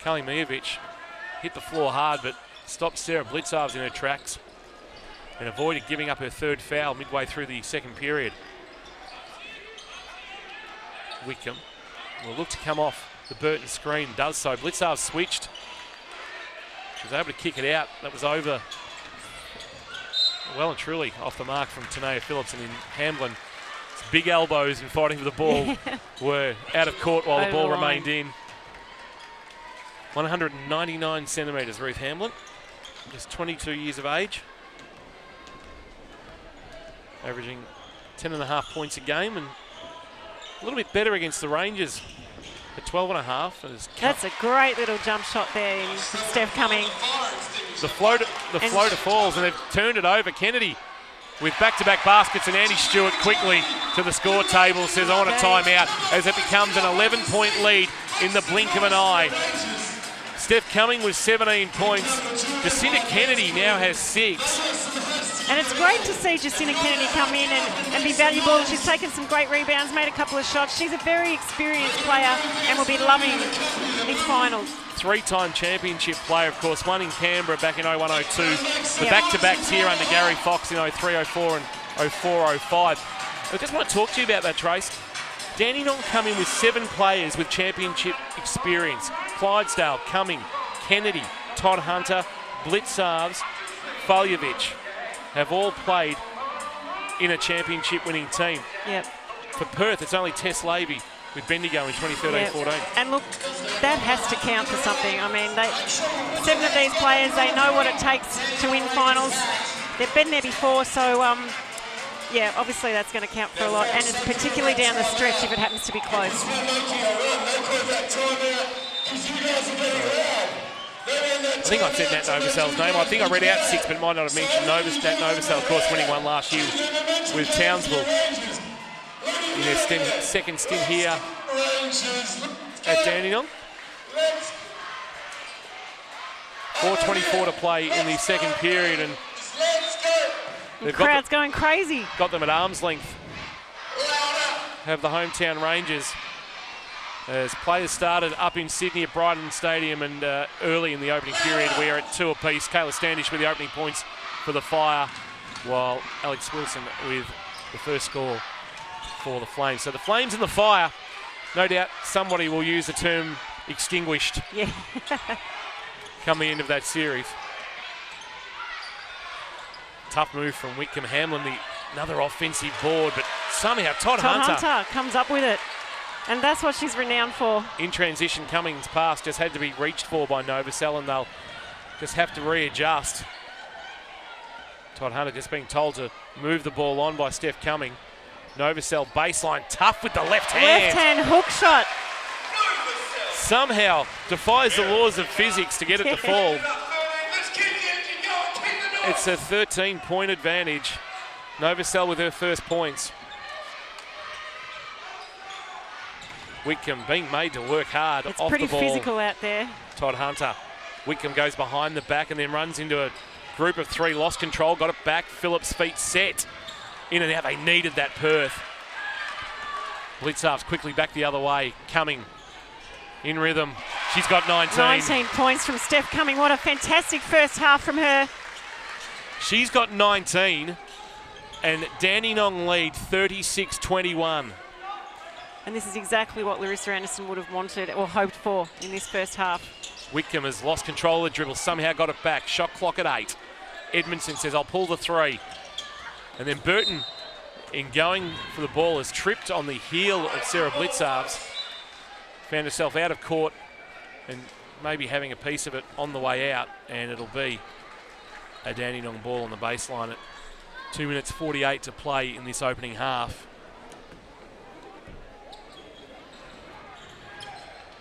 Kali Mijovic hit the floor hard, but stopped Sarah Blitzarves in her tracks and avoided giving up her third foul midway through the second period. Whitcomb will look to come off the Burton screen, does so. Blitzarves switched. She was able to kick it out. That was over well and truly off the mark from Tanea Phillips, and in Hamblin, big elbows in fighting for the ball were out of court while the ball remained in. 199 centimetres, Ruth Hamblin, just 22 years of age, averaging 10.5 points a game and a little bit better against the Rangers at 12.5. That's a great little jump shot there from Steph Cumming. The floater falls and they've turned it over. Kennedy with back-to-back baskets, and Andy Stewart quickly to the score table says, I want a timeout, as it becomes an 11-point lead in the blink of an eye. Steph Cumming with 17 points. Jacinta Kennedy now has 6. And it's great to see Jacinta Kennedy come in and be valuable. She's taken some great rebounds, made a couple of shots. She's a very experienced player and will be loving these finals. 3-time championship player, of course, one in Canberra back in 01-02. The back-to-backs here under Gary Fox in 03-04 and 04-05. I just want to talk to you about that, Trace. Dandenong come in with 7 players with championship experience. Clydesdale, Cumming, Kennedy, Todd Hunter, Blitzarves, Faljevic have all played in a championship-winning team. Yep. For Perth, it's only Tess Lavey with Bendigo in 2013-14. And look, that has to count for something. I mean, 7 of these players, they know what it takes to win finals. They've been there before, so yeah, obviously that's going to count for a lot, and it's particularly down the stretch if it happens to be close. I think I said Nat Novosell's name. I think I read out 6, but might not have mentioned Nat Novosell, of course, winning one last year with Townsville in their second stint here at Dandenong. 4:24 to play in the second period, and the crowd's going crazy. Got them at arm's length. Have the hometown Rangers. As players started up in Sydney at Brighton Stadium, and early in the opening period, we are at 2 apiece. Kayla Standish with the opening points for the Fire, while Alex Wilson with the first score for the Flames. So the Flames and the Fire, no doubt somebody will use the term extinguished. Yeah. Come the end of that series. Tough move from Whitcomb Hamlin, another offensive board, but somehow Todd Hunter comes up with it. And that's what she's renowned for. In transition, Cummings' pass just had to be reached for by Novosell, and they'll just have to readjust. Todd Hunter just being told to move the ball on by Steph Cumming. Novosell baseline, tough with the left hand. Left hand hook shot. Somehow defies the laws of physics to get it to fall. It's a 13-point advantage. Novosell with her first points. Whitcomb being made to work hard off the ball. It's pretty physical out there. Todd Hunter. Whitcomb goes behind the back and then runs into a group of 3. Lost control, got it back. Phillips' feet set. In and out. They needed that Perth. Blitzarves quickly back the other way. Cumming in rhythm. She's got 19. 19 points from Steph Cumming. What a fantastic first half from her. She's got 19. And Dandenong lead 36-21. And this is exactly what Larissa Anderson would have wanted or hoped for in this first half. Whitcomb has lost control of the dribble, somehow got it back. Shot clock at 8. Edmondson says, I'll pull the 3. And then Burton, in going for the ball, has tripped on the heel of Sarah Blitzarves. Found herself out of court and maybe having a piece of it on the way out. And it'll be a Dandenong ball on the baseline at 2 minutes 48 to play in this opening half.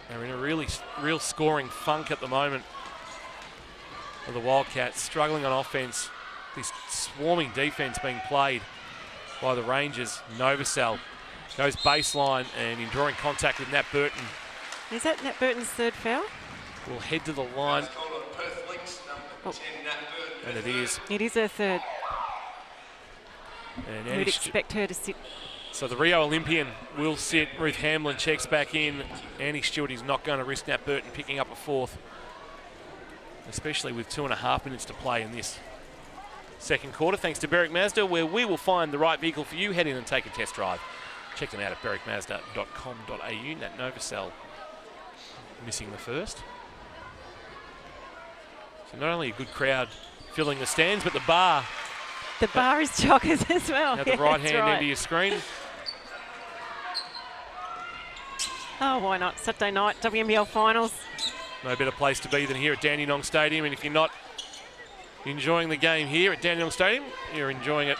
They're in a real scoring funk at the moment of the Wildcats, struggling on offense. This swarming defense being played by the Rangers. Novosell goes baseline and in drawing contact with Nat Burton. Is that Nat Burton's third foul? Will head to the line. And it is. It is her third. And we'd expect her to sit. So the Rio Olympian will sit. Ruth Hamlin checks back in. Annie Stewart is not going to risk Nat Burton picking up a 4th, especially with 2.5 minutes to play in this second quarter. Thanks to Berwick Mazda, where we will find the right vehicle for you. Head in and take a test drive. Check them out at berwickmazda.com.au. Nat Novosell missing the first. So not only a good crowd filling the stands, but the bar. The bar is chockers as well. At the right-hand end of your screen. Oh, why not? Saturday night, WNBL finals. No better place to be than here at Dandenong Stadium. And if you're not enjoying the game here at Dandenong Stadium, you're enjoying it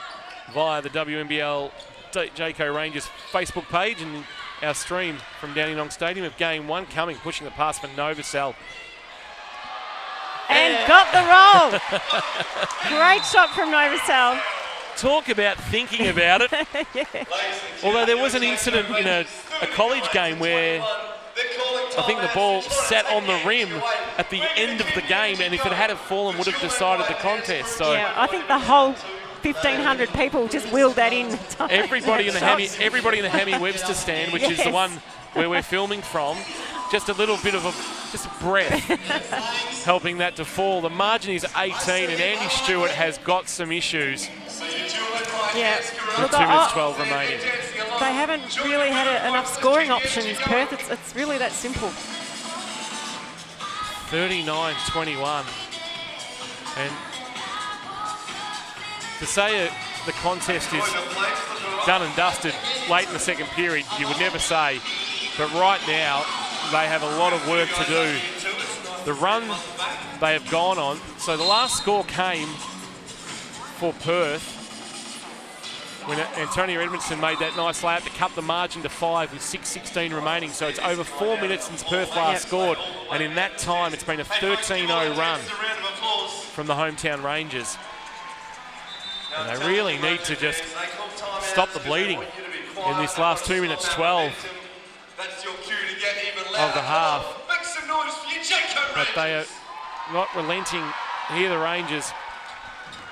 via the WNBL Jayco Rangers Facebook page and our stream from Dandenong Stadium of Game 1. Cumming pushing the pass for Novosell. And got the roll. Great shot from Novosell. Talk about thinking about it. Yeah. Although there was an incident in a college game where I think the ball sat on the rim at the end of the game, and if it had fallen, would have decided the contest. So yeah, I think the whole 1,500 people just wheeled that in. Everybody in the Hammy Webster stand, which is the one where we're filming from, just a little bit of just breath helping that to fall. The margin is 18, and Andy Stewart has got some issues. Yeah. With 2 minutes 12 remaining. They haven't really had enough scoring options, Perth. It's really that simple. 39-21. And to say the contest is done and dusted late in the second period, you would never say. But right now, they have a lot of work to do. The run they have gone on, so the last score came for Perth when Antonio Edmondson made that nice layup to cut the margin to 5 with 6:16 remaining. So it's over 4 minutes since Perth last scored, and in that time it's been a 13-0 run from the hometown Rangers. And they really need to just stop the bleeding in this last 2 minutes 12 of the half. But they are not relenting here, the Rangers.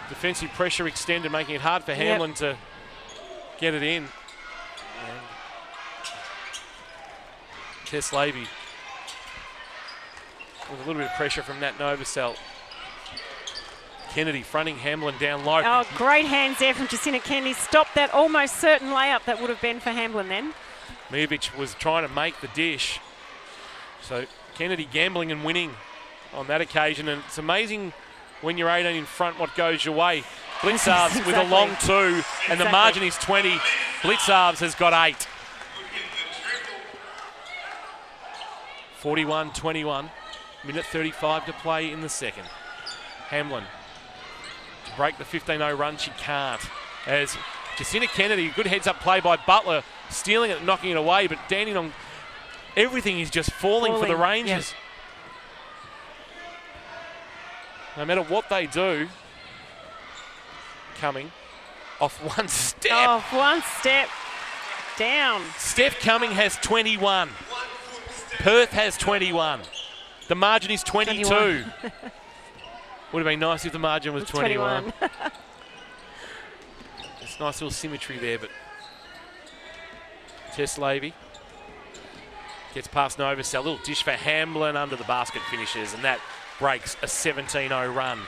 Defensive pressure extended, making it hard for Hamlin to get it in. And Tess Lavey with a little bit of pressure from Nat Novosel. Kennedy fronting Hamlin down low. Oh, great hands there from Jacinta Kennedy. Stopped that almost certain layup that would have been for Hamlin then. Mijovic was trying to make the dish. So Kennedy gambling and winning on that occasion. And it's amazing when you're 18 in front what goes your way. Blitzarves with a long 2 and the margin is 20. Blitzarves has got 8. 41-21. Minute 35 to play in the second. Hamlin to break the 15-0 run. She can't. As Jacinta Kennedy, good heads-up play by Butler, stealing it, knocking it away, but Dandenong, everything is just falling for the Rangers. Yep. No matter what they do, Cumming off one step. Off one step down. Steph Cumming has 21. Perth has 21. The margin is 22. 21. Would have been nice if the margin was 21. Just nice little symmetry there, but Tess Lavey gets past Novosel. A little dish for Hamlin under the basket finishes, and that breaks a 17-0 run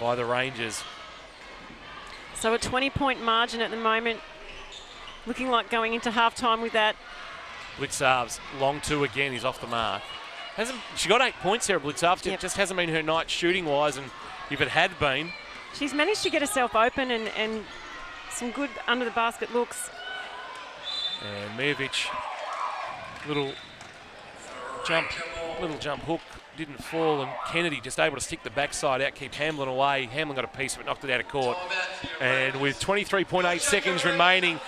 by the Rangers. So a 20-point margin at the moment. Looking like going into halftime with that. Blitzarves, long 2 again, he's off the mark. She got 8 points there, Blitzarves. It just hasn't been her night shooting-wise, and if it had been... She's managed to get herself open and some good under-the-basket looks. And Mijovic, little jump hook, didn't fall, and Kennedy just able to stick the backside out, keep Hamlin away. Hamlin got a piece of it, knocked it out of court. And with 23.8 seconds remaining,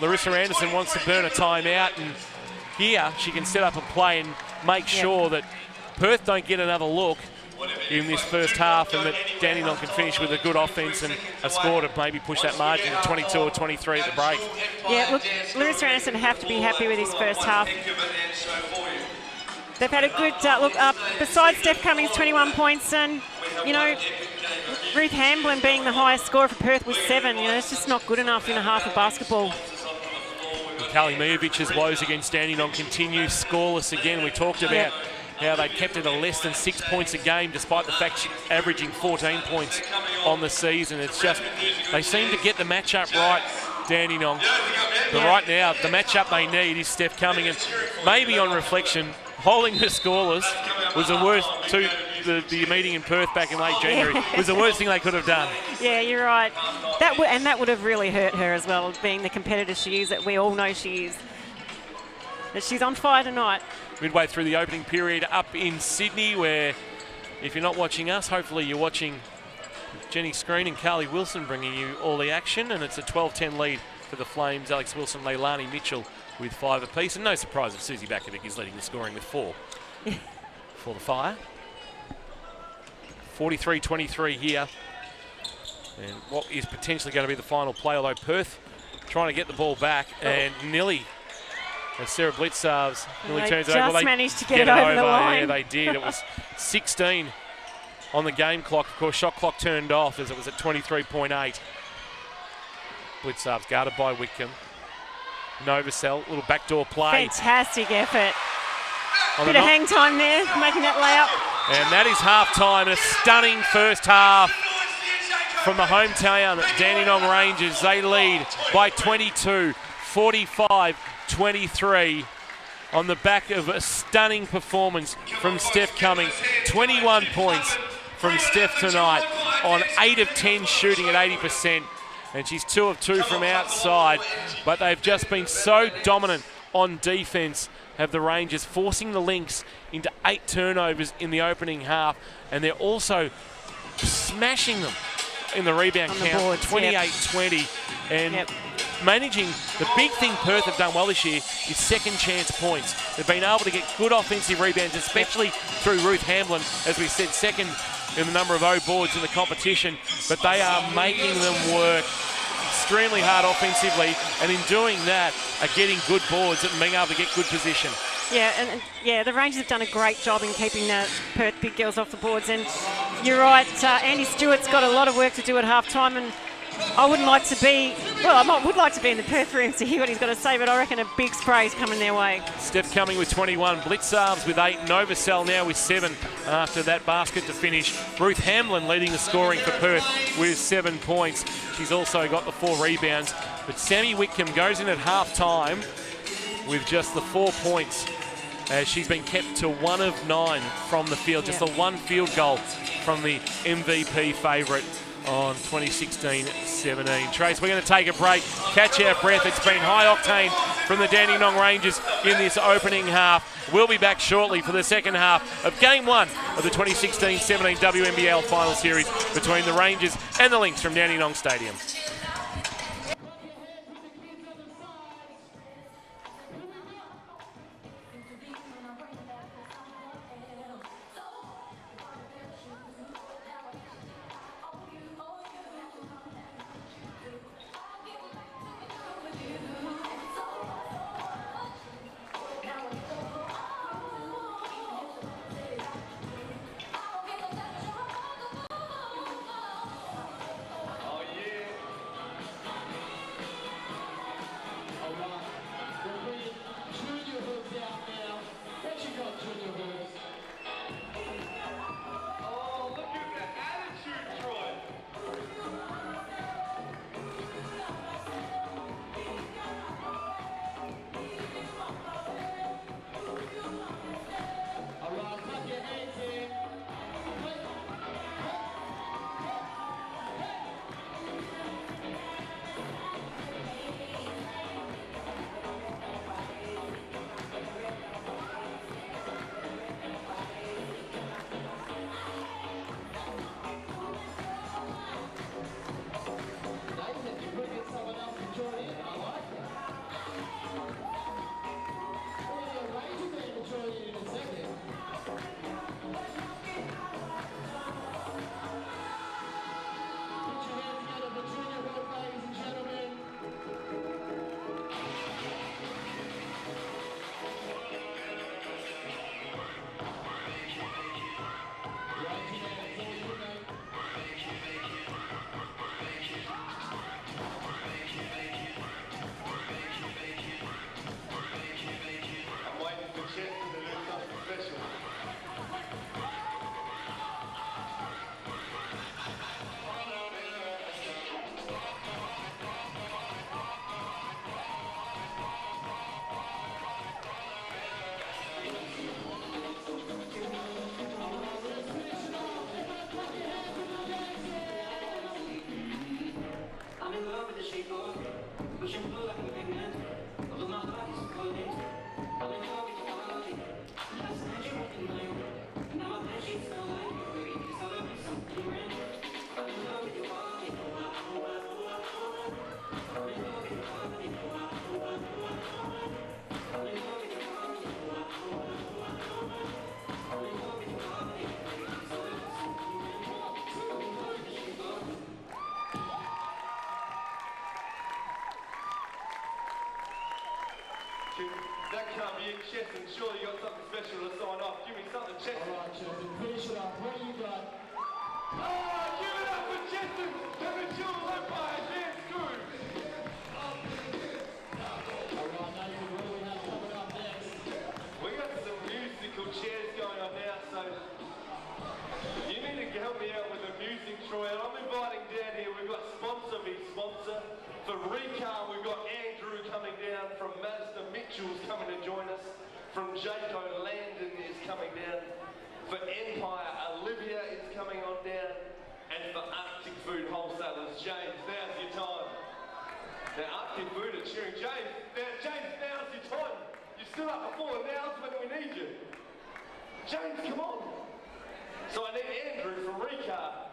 Larissa Anderson wants to burn a timeout, and here she can set up a play and make sure that Perth don't get another look in this first half, and that Dandenong can finish with a good offense and a score to maybe push that margin to 22 or 23 at the break. Yeah, look, Larissa Anderson have to be happy with his first half. They've had a good look up. Besides Steph Cummings, 21 points, and, you know, Ruth Hamlin being the highest scorer for Perth with 7. You know, it's just not good enough in a half of basketball. Kali Mijovic's woes against Dandenong continue scoreless again. We talked about how they kept it at less than 6 points a game, despite the fact she's averaging 14 points on the season. It's just, they seem to get the matchup right, Dandenong. But right now, the matchup they need is Steph Cumming, and maybe on reflection, holding her scoreless was the worst to the meeting in Perth back in late January. Was the worst thing they could have done. Yeah, you're right. That would have really hurt her as well, being the competitor she is, that we all know she is. But she's on fire tonight. Midway through the opening period up in Sydney, where if you're not watching us, hopefully you're watching Jenny Screen and Carly Wilson bringing you all the action, and it's a 12-10 lead for the Flames. Alex Wilson, Leilani Mitchell with 5 apiece, and no surprise that Susie Bakovic is leading the scoring with 4 for the Fire. 43-23 here, and what is potentially going to be the final play, although Perth trying to get the ball back, and Nilly, as Sarah Blitzarves nearly turns it over. They just managed to get it over the line. Yeah, they did. It was 16 on the game clock. Of course, shot clock turned off as it was at 23.8. Blitzarves guarded by Whitcomb. Novosel, little backdoor play. Fantastic effort. Bit of hang time there, making that layup. And that is half-time. A stunning first half from the hometown Dandenong Rangers. They lead by 22, 45-23 on the back of a stunning performance from Steph Cumming. 21 points from Steph tonight on 8 of 10 shooting at 80%. And she's 2 of 2 from outside, but they've just been so dominant on defense, have the Rangers, forcing the Lynx into 8 turnovers in the opening half, and they're also smashing them in the rebound On the count, boards, 28-20. And managing, the big thing Perth have done well this year is second chance points. They've been able to get good offensive rebounds, especially through Ruth Hamblin, as we said, second in the number of O boards in the competition, but they are making them work extremely hard offensively, and in doing that are getting good boards and being able to get good position. Yeah, and yeah, the Rangers have done a great job in keeping the Perth big girls off the boards, and you're right, Andy Stewart's got a lot of work to do at half-time, and I wouldn't like to be, well, I would like to be in the Perth room to hear what he's got to say, but I reckon a big spray's coming their way. Steph Cumming with 21, Blitzarves with 8, Novacell now with 7 after that basket to finish. Ruth Hamblin leading the scoring for Perth with 7 points. She's also got the 4 rebounds, but Sammy Whitcomb goes in at half-time with just the 4 points, as she's been kept to 1 of 9 from the field, just the 1 field goal from the MVP favourite on 2016-17. Trace, we're going to take a break, catch our breath. It's been high octane from the Dandenong Rangers in this opening half. We'll be back shortly for the second half of Game 1 of the 2016-17 WNBL Final Series between the Rangers and the Lynx from Dandenong Stadium. That can't be it, Chesson. Surely you got something special to sign off. Give me something, Chesson. All right, Chesson, finish it up. What do you got? Oh, give it up for Chesson. The Mature Empire dance good. All right, Nathan, what do we have coming up next? We got some musical chairs going on now, so you need to help me out with the music, Troy. And I'm inviting down here, we've got sponsor v sponsor. For Rika, we've got Andrew coming down from Mazda. Mitchell's coming to join us. From Jayco, Landon is coming down. For Empire, Olivia is coming on down. And for Arctic Food Wholesalers, James, now's your time. Now, Arctic Food are cheering. James, now's your time. You stood up before, now's when we need you. James, come on. So I need Andrew from Rika.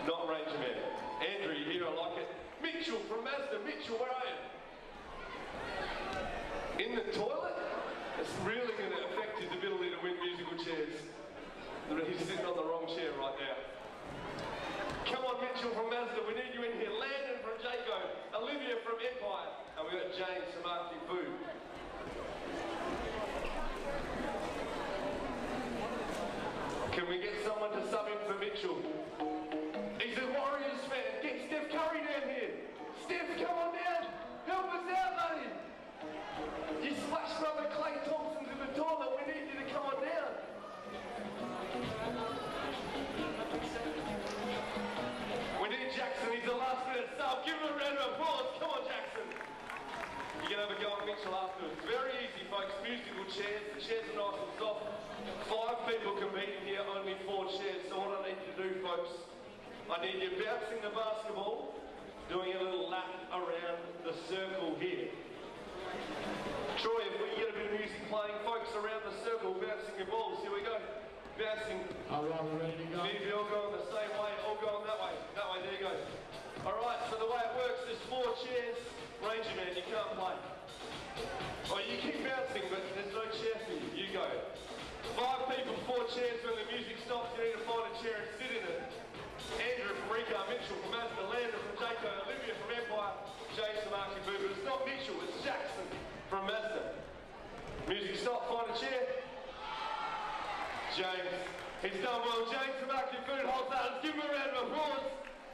Not Ranger Man. Andrew, you here, I like it. Mitchell from Mazda. Mitchell, where are you? In the toilet? It's really going to affect his ability to win musical chairs. He's sitting on the wrong chair right now. Come on, Mitchell from Mazda, we need you in here. Landon from Jayco, Olivia from Empire, and we've got James from Arctic Food. Can we get someone to sub in for Mitchell? He's a Warriors fan. Get Steph Curry down here. Steph, come on down. Help us out, buddy. You splashed brother Clay Thompson's in the toilet. We need you to come on down. We need Jackson. He's the last minute sub. Give him a round of applause. Come on, Jackson. You can have a go at Mitchell afterwards. Very easy, folks. Musical chairs. The chairs are nice and soft. 5 people competing here, only 4 chairs. So what I need to do, folks, I need you bouncing the basketball, doing a little lap around the circle here. Troy, if we get a bit of music playing, folks around the circle, bouncing your balls. Here we go. Bouncing. All right, we're ready to go. See if you all going the same way, all going that way. That way, there you go. All right, so the way it works, there's 4 chairs. Ranger Man, you can't play. Oh, you keep bouncing, but there's no chair for you. You go. 5 people, 4 chairs. When the music stops, you need to find a chair and sit in it. Andrew from Rico, Mitchell from Mazda, Landon from Jayco, Olivia from Empire, James from Arctic Food. But it's not Mitchell, it's Jackson from Mazda. Music stop, find a chair. James, he's done well. James from Arctic Food holds that. Let's give him a round of applause.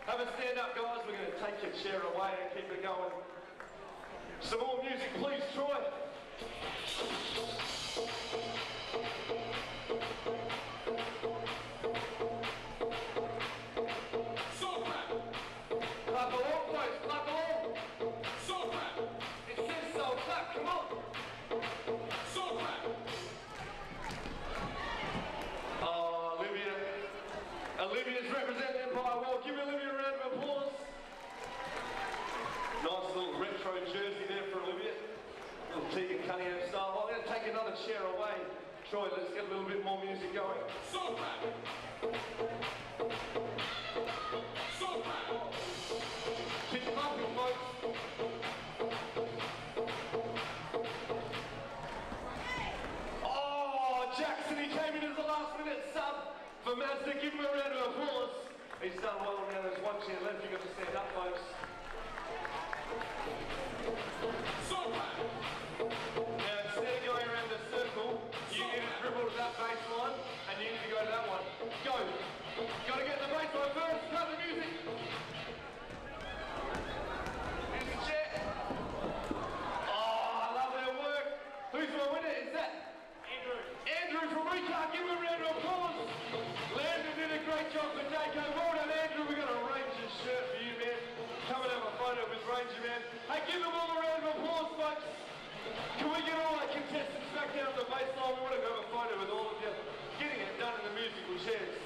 Have a stand up, guys. We're going to take your chair away and keep it going. Some more music, please, Troy. Clap along, folks, clap along. Soul clap. It says soul clap, come on. Soul clap. Oh, Olivia. Olivia's representing Empire War. Give Olivia a round of applause. Nice little retro jersey there for Olivia. Little Tegan Cunningham style. I'm going to take another chair away. Troy, let's get a little bit more music going. Soul clap. Soul clap. Keep clapping, folks. Oh, Jackson, he came in as a last minute sub for Mazda. Give him a round of applause. He's done well. Now there's 1 chair left. You've got to stand up, folks. Now instead of going around the circle, you need to dribble to that baseline and you need to go to that one. Go. Got to get the baseline first. Cut the music. Here's the chair. Oh, I love their work. Who's my winner? Is that Andrew? Andrew from Recard. Give him a round of applause. Landon did a great job for Jayco. Well done, Andrew. We've got a Ranger shirt for you, man. Come and have a photo with Ranger Man. Hey, give them all a round of applause, folks. Can we get all our contestants back down on the baseline? We want to have a photo with all of you getting it done in the musical chairs.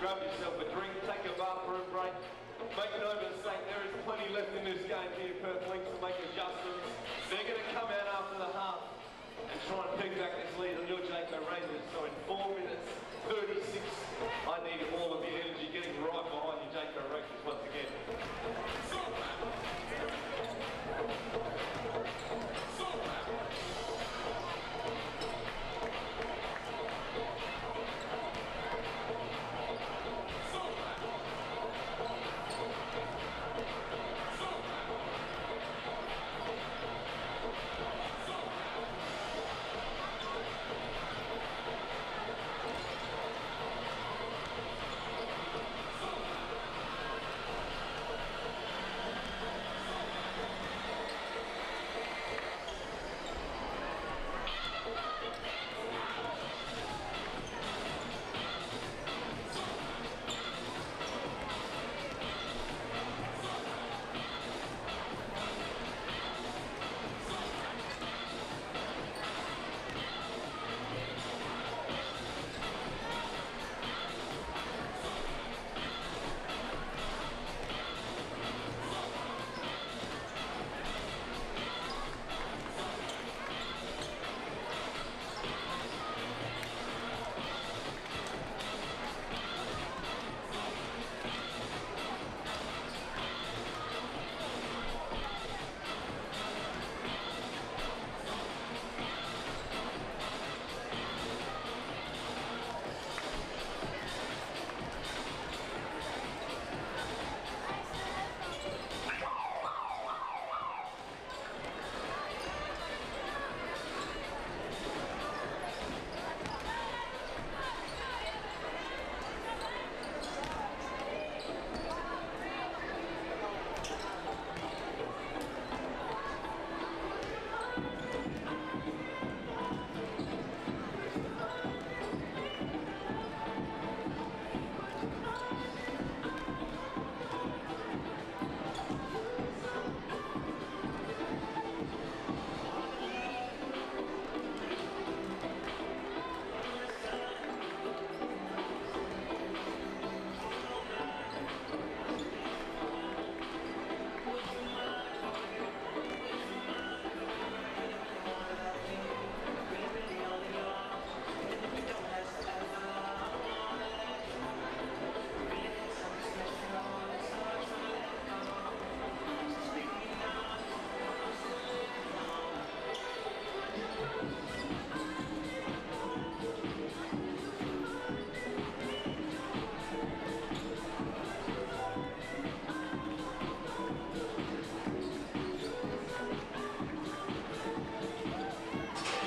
Grab yourself a drink, take a bathroom break, make no mistake, there is plenty left in this game here. Perth Lynx to make adjustments. They're going to come out after the half and try and pick back this lead on your Jayco Rangers. So in 4 minutes 36, I need all of the energy getting right behind you Jayco Rangers once again.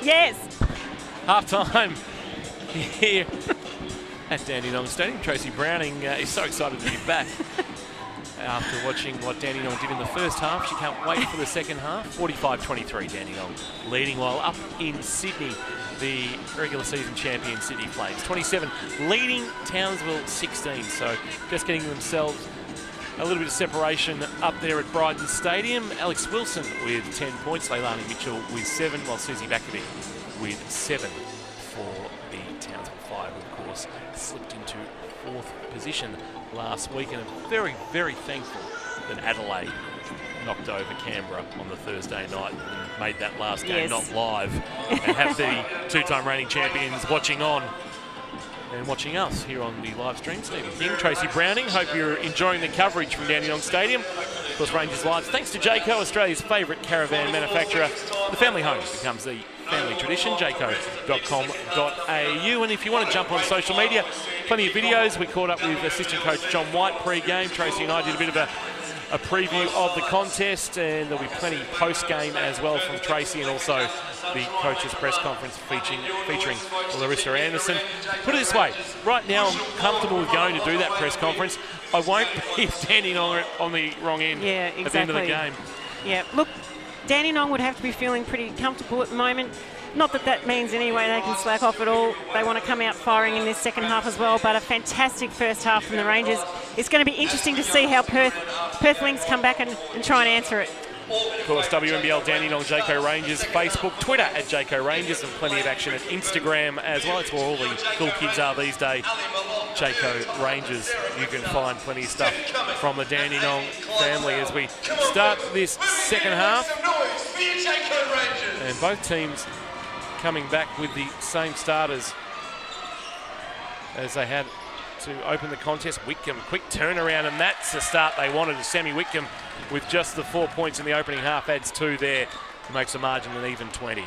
Yes. Half-time here at Dandenong Stadium. Tracy Browning is so excited to be back after watching what Dandenong did in the first half. She can't wait for the second half. 45-23 Dandenong leading, while up in Sydney, the regular season champion Sydney Flames 27 leading Townsville 16. So just getting themselves a little bit of separation up there at Brighton Stadium. Alex Wilson with 10 points, Leilani Mitchell with 7, while Susie Bakovic with 7 for the Townsville Fire, who of course slipped into 4th position last week, and are very, very thankful that Adelaide knocked over Canberra on the Thursday night and made that last game not live, and have the two-time reigning champions watching on and watching us here on the live stream. Stephen King, Tracy Browning, hope you're enjoying the coverage from Dandenong Stadium. Of course, Rangers Live, thanks to Jayco, Australia's favourite caravan manufacturer. The family home becomes the family tradition, jayco.com.au. And if you want to jump on social media, plenty of videos. We caught up with assistant coach John White pre-game. Tracy and I did a bit of a preview of the contest, and there'll be plenty post-game as well from Tracy, and also the coaches' press conference featuring Larissa Anderson. Put it this way, right now I'm comfortable with going to do that press conference. I won't be standing on the wrong end at the end of the game. Yeah, look, Dandenong would have to be feeling pretty comfortable at the moment. Not that that means any way they can slack off at all. They want to come out firing in this second half as well, but a fantastic first half from the Rangers. It's going to be interesting to see how Perth Lynx come back and try and answer it. Of course, WNBL Dandenong Jayco Rangers, Facebook, Twitter at Jayco Rangers, and plenty of action at Instagram as well. It's where all the cool kids are these days. Jayco Rangers. You can find plenty of stuff from the Dandenong family as we start this second half. And both teams coming back with the same starters as they had to open the contest. Whitcomb, quick turnaround, and that's the start they wanted. Sammy Whitcomb, with just the 4 points in the opening half, adds 2 there, makes a margin an even 20.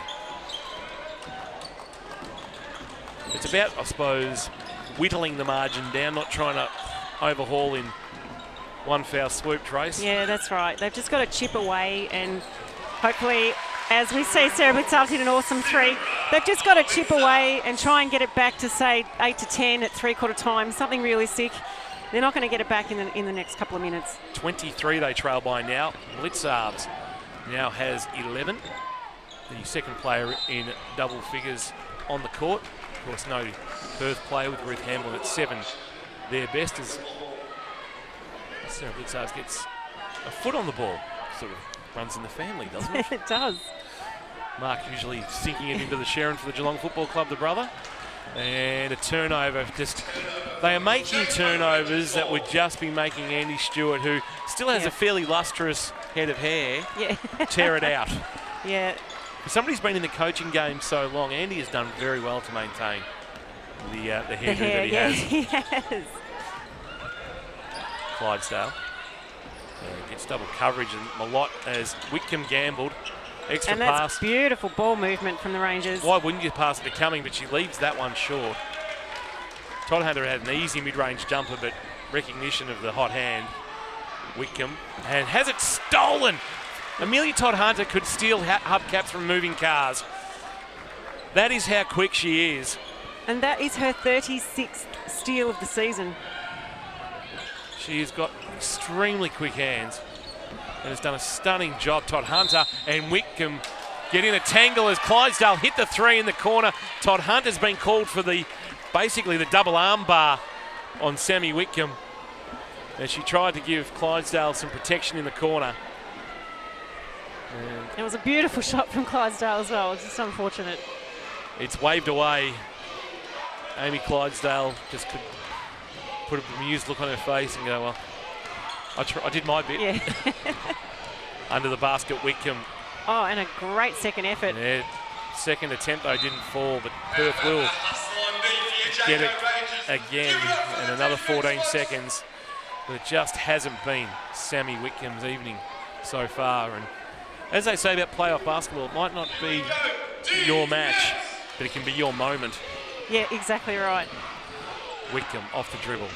It's about, I suppose, whittling the margin down, not trying to overhaul in one foul swoop, Trace. Yeah, that's right. They've just got to chip away, and hopefully, as we see Sarah Blitzarves hit an awesome 3, they've just got to chip away and try and get it back to, say, 8 to 10 at three-quarter time, something realistic. They're not going to get it back in the next couple of minutes. 23 they trail by now. Blitzarves now has 11. The second player in double figures on the court. Of course, no Perth player with Ruth Hamlin at 7. Their best as Sarah Blitzarves gets a foot on the ball. Sort of runs in the family, doesn't it? It does. Mark usually sinking it into the Sharon for the Geelong Football Club, the brother. And a turnover. They are making turnovers that would just be making Andy Stewart, who still has a fairly lustrous head of hair, tear it out. Yeah. For somebody who's been in the coaching game so long, Andy has done very well to maintain the hairdo that he has. He has. Clydesdale gets double coverage, and Malott as Whitcomb gambled. Extra and that's pass. Beautiful ball movement from the Rangers. Why wouldn't you pass it to Cumming, but she leaves that one short. Todd Hunter had an easy mid-range jumper, but recognition of the hot hand. Whitcomb, and has it stolen. Amelia Todd Hunter could steal hubcaps from moving cars. That is how quick she is. And that is her 36th steal of the season. She has got extremely quick hands and has done a stunning job. Todd Hunter and Whitcomb get in a tangle as Clydesdale hit the 3 in the corner. Todd Hunter's been called for basically the double arm bar on Sammy Whitcomb as she tried to give Clydesdale some protection in the corner. And it was a beautiful shot from Clydesdale as well. It's just unfortunate. It's waved away. Amy Clydesdale just could put a bemused look on her face and go, well, I did my bit. Yeah. Under the basket, Whitcomb. Oh, and a great second effort. Yeah, second attempt though didn't fall, but Perth will get it again in another 14 seconds. But it just hasn't been Sammy Whitcomb's evening so far. And as they say about playoff basketball, it might not be your match, but it can be your moment. Yeah, exactly right. Whitcomb off the dribble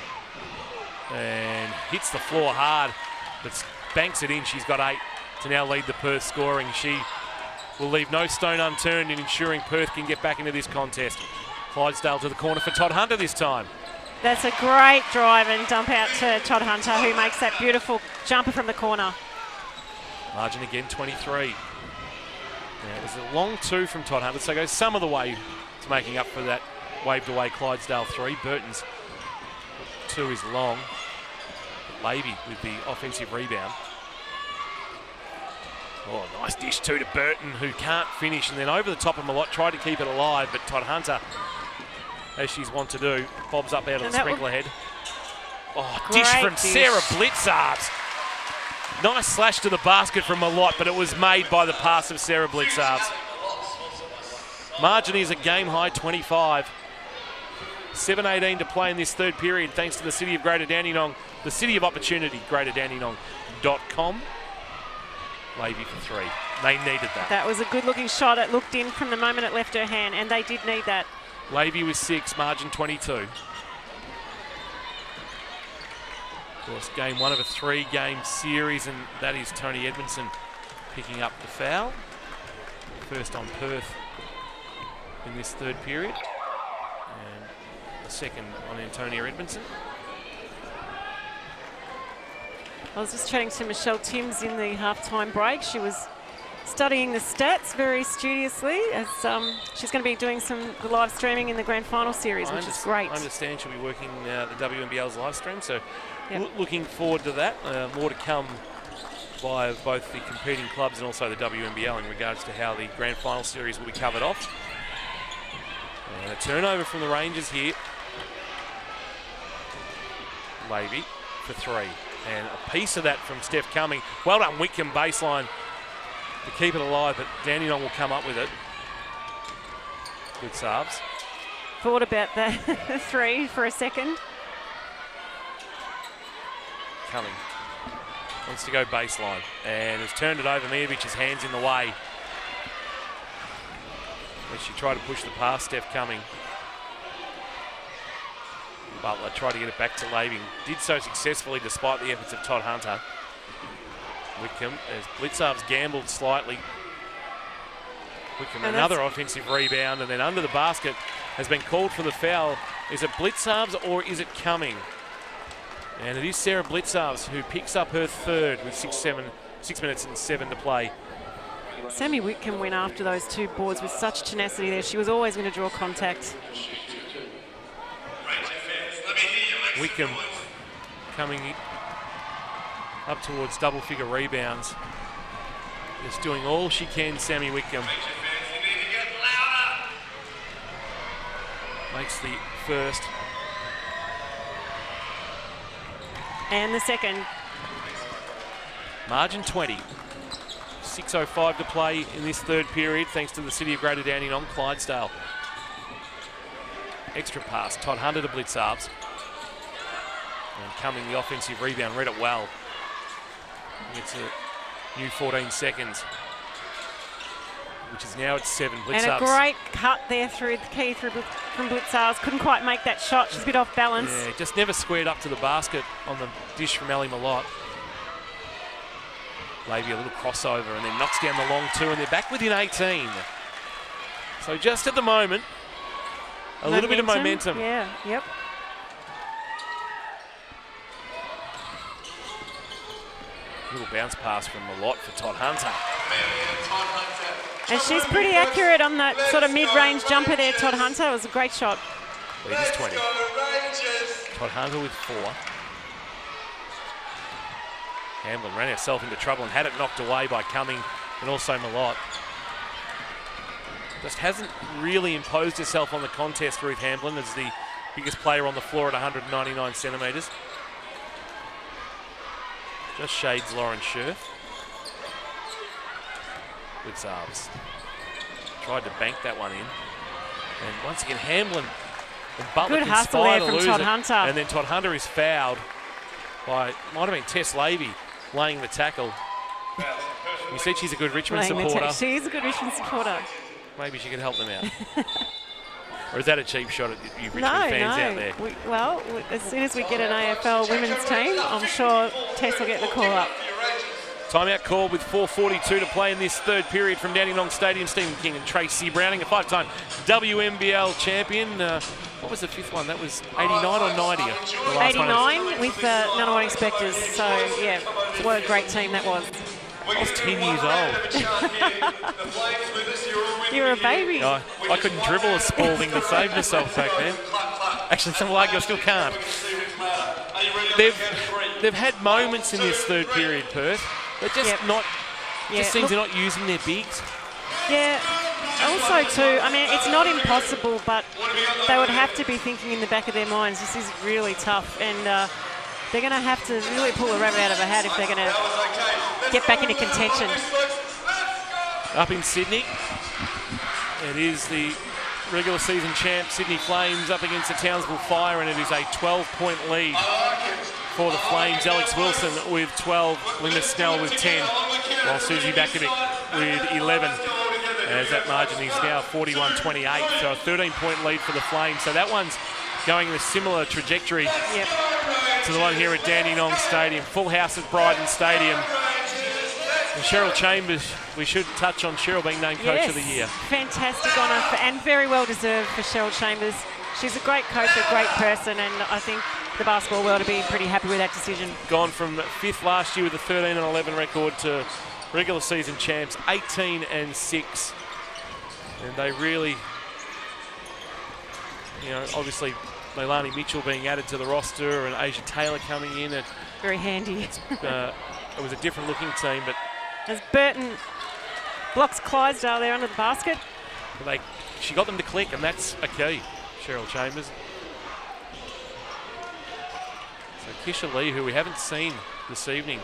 and hits the floor hard, but banks it in. She's got 8 to now lead the Perth scoring. She will leave no stone unturned in ensuring Perth can get back into this contest. Clydesdale to the corner for Todd Hunter this time. That's a great drive and dump out to Todd Hunter, who makes that beautiful jumper from the corner. Margin again, 23. Now, it was a long 2 from Todd Hunter, so goes some of the way to making up for that waved away Clydesdale 3. Burton's 2 is long. Levy with the offensive rebound. Oh, nice dish too to Burton, who can't finish, and then over the top of Malott, tried to keep it alive, but Todd Hunter, as she's wont to do, bobs up out of the sprinkler head. Oh, dish from Sarah Blitzarves. Nice slash to the basket from Malott, but it was made by the pass of Sarah Blitzarves. Margin is a game-high 25. 7:18 to play in this third period, thanks to the City of Greater Dandenong, the City of Opportunity, greaterdandenong.com. Levy for 3. They needed that. That was a good-looking shot. It looked in from the moment it left her hand, and they did need that. Levy with 6, margin 22. Of course, game 1 of a 3-game series, and that is Tony Edmondson picking up the foul. First on Perth in this third period. And the second on Antonia Edmondson. I was just chatting to Michelle Timms in the halftime break. She was studying the stats very studiously as she's going to be doing some live streaming in the grand final series, which is great. I understand she'll be working the WNBL's live stream, so looking forward to that. More to come by both the competing clubs and also the WNBL in regards to how the grand final series will be covered off. And a turnover from the Rangers here. Levy for 3. And a piece of that from Steph Cumming. Well done, Wickham baseline to keep it alive, but Dandenong will come up with it. Good serves. Thought about that 3 for a second. Cumming wants to go baseline and has turned it over. Mijovic's hands in the way. As she tried to push the pass, Steph Cumming. Butler tried to get it back to Levy. Did so successfully despite the efforts of Todd Hunter. Wickham, as Blitzarves gambled slightly. Wickham, another offensive rebound, and then under the basket has been called for the foul. Is it Blitzarves or is it Cumming? And it is Sarah Blitzarves who picks up her third with 6 minutes and 7 to play. Sammy Wickham went after those 2 boards with such tenacity there. She was always going to draw contact. Wickham coming up towards double-figure rebounds. Just doing all she can, Sammy Wickham. Makes the first. And the second. Margin 20. 6:05 to play in this third period, thanks to the City of Greater Dandenong, Clydesdale. Extra pass, Todd Hunter to Blitzarves. And Cumming, the offensive rebound, read it well. It's a new 14 seconds, which is now at 7. Blitzarves. And a great cut there through the key from Blitzarves. Couldn't quite make that shot. She's a bit off balance. Yeah, just never squared up to the basket on the dish from Ali Malott. Levy a little crossover and then knocks down the long 2, and they're back within 18. So just at the moment, a little bit of momentum. Yeah, yep. Little bounce pass from Malott for Todd Hunter. And she's pretty accurate on that sort of mid-range jumper there, Todd Hunter. It was a great shot. Lead is 20. Todd Hunter with 4. Hamblin ran herself into trouble and had it knocked away by Cumming and also Malott. Just hasn't really imposed herself on the contest, Ruth Hamblin, as the biggest player on the floor at 199 centimetres. Just shades Lauren Scherf. Blitzarves tried to bank that one in. And once again, Hamblin and Butler Good hustle conspire there to from lose Todd it. Hunter. And then Todd Hunter is fouled by, might have been Tess Levy, laying the tackle. You said she's a good Richmond supporter. She is a good Richmond supporter. Maybe she could help them out. Or is that a cheap shot at you Richmond No, fans out there? Well, as soon as we get an AFL women's team, I'm sure Tess will get the call up. Timeout call with 4:42 to play in this third period from Dandenong Stadium. Stephen King and Tracy Browning, a 5-time WNBL champion. What was the 5th one? That was 89 or 90? The last 89 one. with none of what expecters. So, yeah, what a great team that was. I was 10 years old. You were a baby. I couldn't dribble a Spalding to save myself back then. Actually, some will argue I still can't. They've had moments in this third period, Perth. They're just just seems they're not using their bigs. Yeah. Also, too, I mean, it's not impossible, but they would have to be thinking in the back of their minds, this is really tough, and they're going to have to really pull a rabbit out of a hat if they're going to get back into contention. Up in Sydney, it is the regular season champ Sydney Flames up against the Townsville Fire, and it is a 12-point lead for the Flames. Alex Wilson with 12, Linda Snell with 10, while Susie Bakovic with 11. As that margin is now 41-28, so a 13-point lead for the Flames. So that one's going in a similar trajectory to the one here at Dandenong Stadium. Full house at Bryden Stadium. And Cheryl Chambers, we should touch on Cheryl being named Coach of the Year. Fantastic honour and very well deserved for Cheryl Chambers. She's a great coach, a great person, and I think the basketball world will be pretty happy with that decision. Gone from 5th last year with a 13-11 record to regular season champs, 18-6. And they really, obviously Leilani Mitchell being added to the roster and Asia Taylor coming in. Very handy. it was a different looking team, but As Burton blocks Clydesdale there under the basket. she got them to click, and that's a key. Cheryl Chambers. So Kisha Lee, who we haven't seen this evening,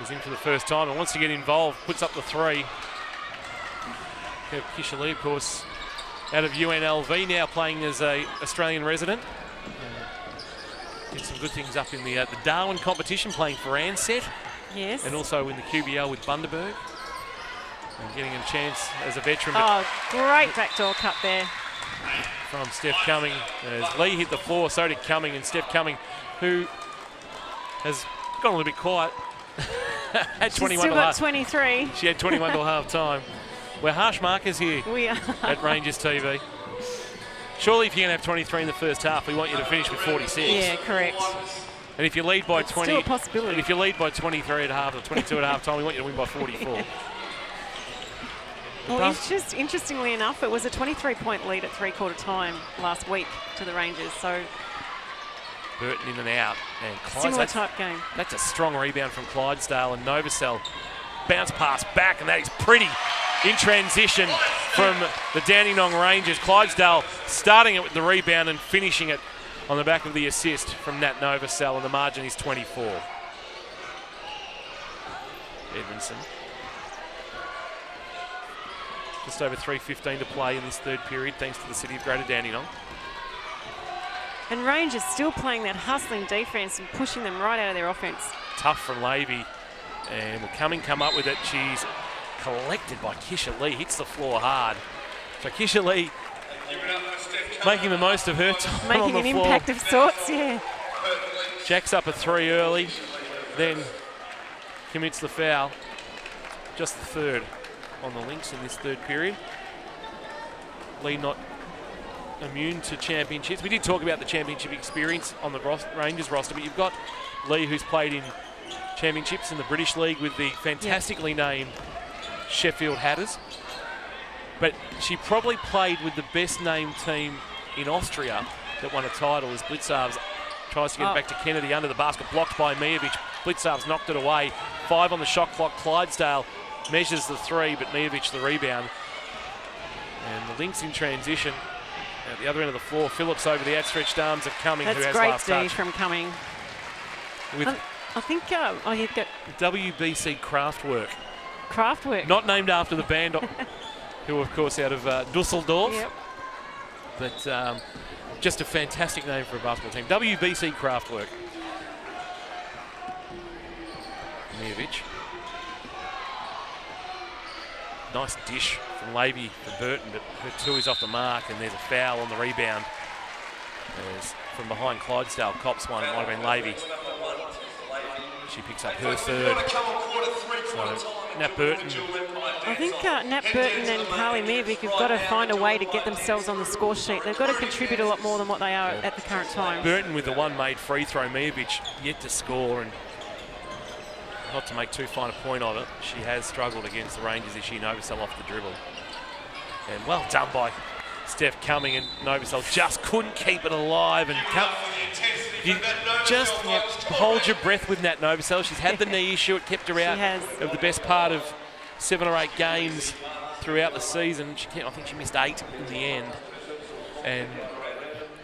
is in for the first time and wants to get involved, puts up the three. Kisha Lee, of course, out of UNLV now, playing as a Australian resident. Did some good things up in the Darwin competition, playing for Ansett. Yes. And also in the QBL with Bundaberg. And getting a chance as a veteran. Oh, great backdoor cut there. From Steph Cumming. As Lee hit the floor, so did Cumming. And Steph Cumming, who has gone a little bit quiet, had 21 Still to got half. 23. 23. She had 21 till half time. We're harsh markers here We are. at Rangers TV. Surely if you're going to have 23 in the first half, we want you to finish with 46. Yeah, correct. And if you lead by It's 20, still a possibility. and if you lead by 23 at half or 22 at half time, we want you to win by 44. Well, it's just interestingly enough, it was a 23-point lead at three-quarter time last week to the Rangers. So Burton in and out. And similar type game. That's a strong rebound from Clydesdale, and Novosel bounce pass back, and that is pretty in transition from the Dandenong Rangers. Clydesdale starting it with the rebound and finishing it on the back of the assist from Nat Novosel, and the margin is 24. Edmondson. Just over 3:15 to play in this third period, thanks to the City of Greater Dandenong. And Rangers still playing that hustling defence and pushing them right out of their offence. Tough from Levy, and will come up with it. She's collected by Kisha Lee, hits the floor hard. So Kisha Lee making the most of her time on Making the an floor. impact of sorts, yeah. Jacks up a three early, then commits the foul. Just the third on the Lynx in this third period. Lee not immune to championships. We did talk about the championship experience on the Rangers roster, but you've got Lee, who's played in championships in the British League with the fantastically named Sheffield Hatters. But she probably played with the best named team in Austria that won a title as Blitzarves tries to get it back to Kennedy under the basket, blocked by Mijovic. Blitzarves knocked it away. 5 on the shot clock. Clydesdale measures the three, but Mijovic the rebound. And the Lynx in transition at the other end of the floor. Phillips over the outstretched arms of Cumming, who That's has great last D touch. from Cumming. With I think you've got WBC Kraftwerk. Kraftwerk. Not named after the band, who are, of course, out of Dusseldorf. Yep. But just a fantastic name for a basketball team. WBC Kraftwerk. Mijovic. Nice dish from Levy for Burton, but her two is off the mark, and there's a foul on the rebound. As from behind Clydesdale cops one, it might have been Levy. She picks up her third. So Nat Burton. I think Nat Burton and Carly Mijovic have got to find a way to get themselves on the score sheet. They've got to contribute a lot more than what they are at the current time. Burton with the one made free throw. Mijovic yet to score, and not to make too fine a point of it, she has struggled against the Rangers this year. Novosel off the dribble. And well done by Steph Cumming, and Novosel just couldn't keep it alive. And you just hold your breath with Nat Novosel. She's had the knee issue. It kept her out of the best part of 7 or 8 games throughout the season. I think she missed 8 in the end. And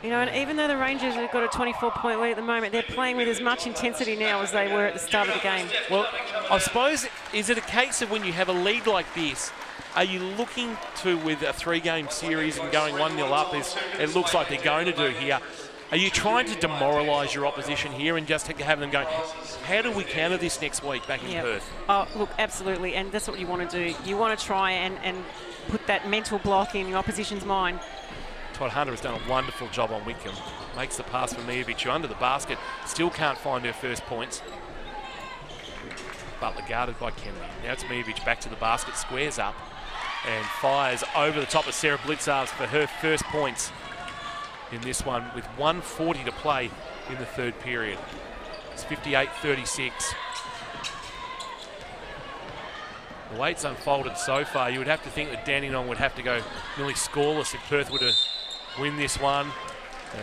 You know, and even though the Rangers have got a 24-point lead at the moment, they're playing with as much intensity now as they were at the start of the game. well, I suppose, is it a case of when you have a lead like this, are you looking to, with a 3-game series and going 1-0 up, as it looks like they're going to do here, are you trying to demoralise your opposition here and just have them going, how do we counter this next week back in Perth? Oh, look, absolutely, and that's what you want to do. You want to try and put that mental block in your opposition's mind. Todd Hunter has done a wonderful job on Wickham. Makes the pass for Mijovic, who under the basket still can't find her first points. Butler guarded by Kennedy. Now it's Mijovic back to the basket, squares up and fires over the top of Sarah Blitzarves for her first points in this one with 1:40 to play in the third period. It's 58-36. The way it's unfolded so far, you would have to think that Dandenong would have to go nearly scoreless if Perth were to win this one.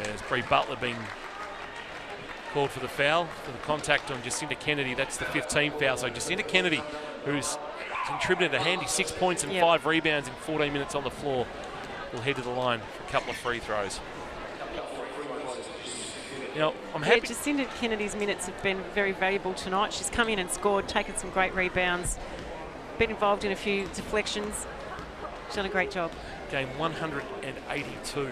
As Bree Butler being called for the foul, for the contact on Jacinta Kennedy. That's the 15th foul. So Jacinta Kennedy, who's contributed a handy 6 points and 5 rebounds in 14 minutes on the floor, will head to the line for a couple of free throws. You know, I'm happy. Yeah, Jacinta Kennedy's minutes have been very valuable tonight. She's come in and scored, taken some great rebounds, been involved in a few deflections. She's done a great job. Game 182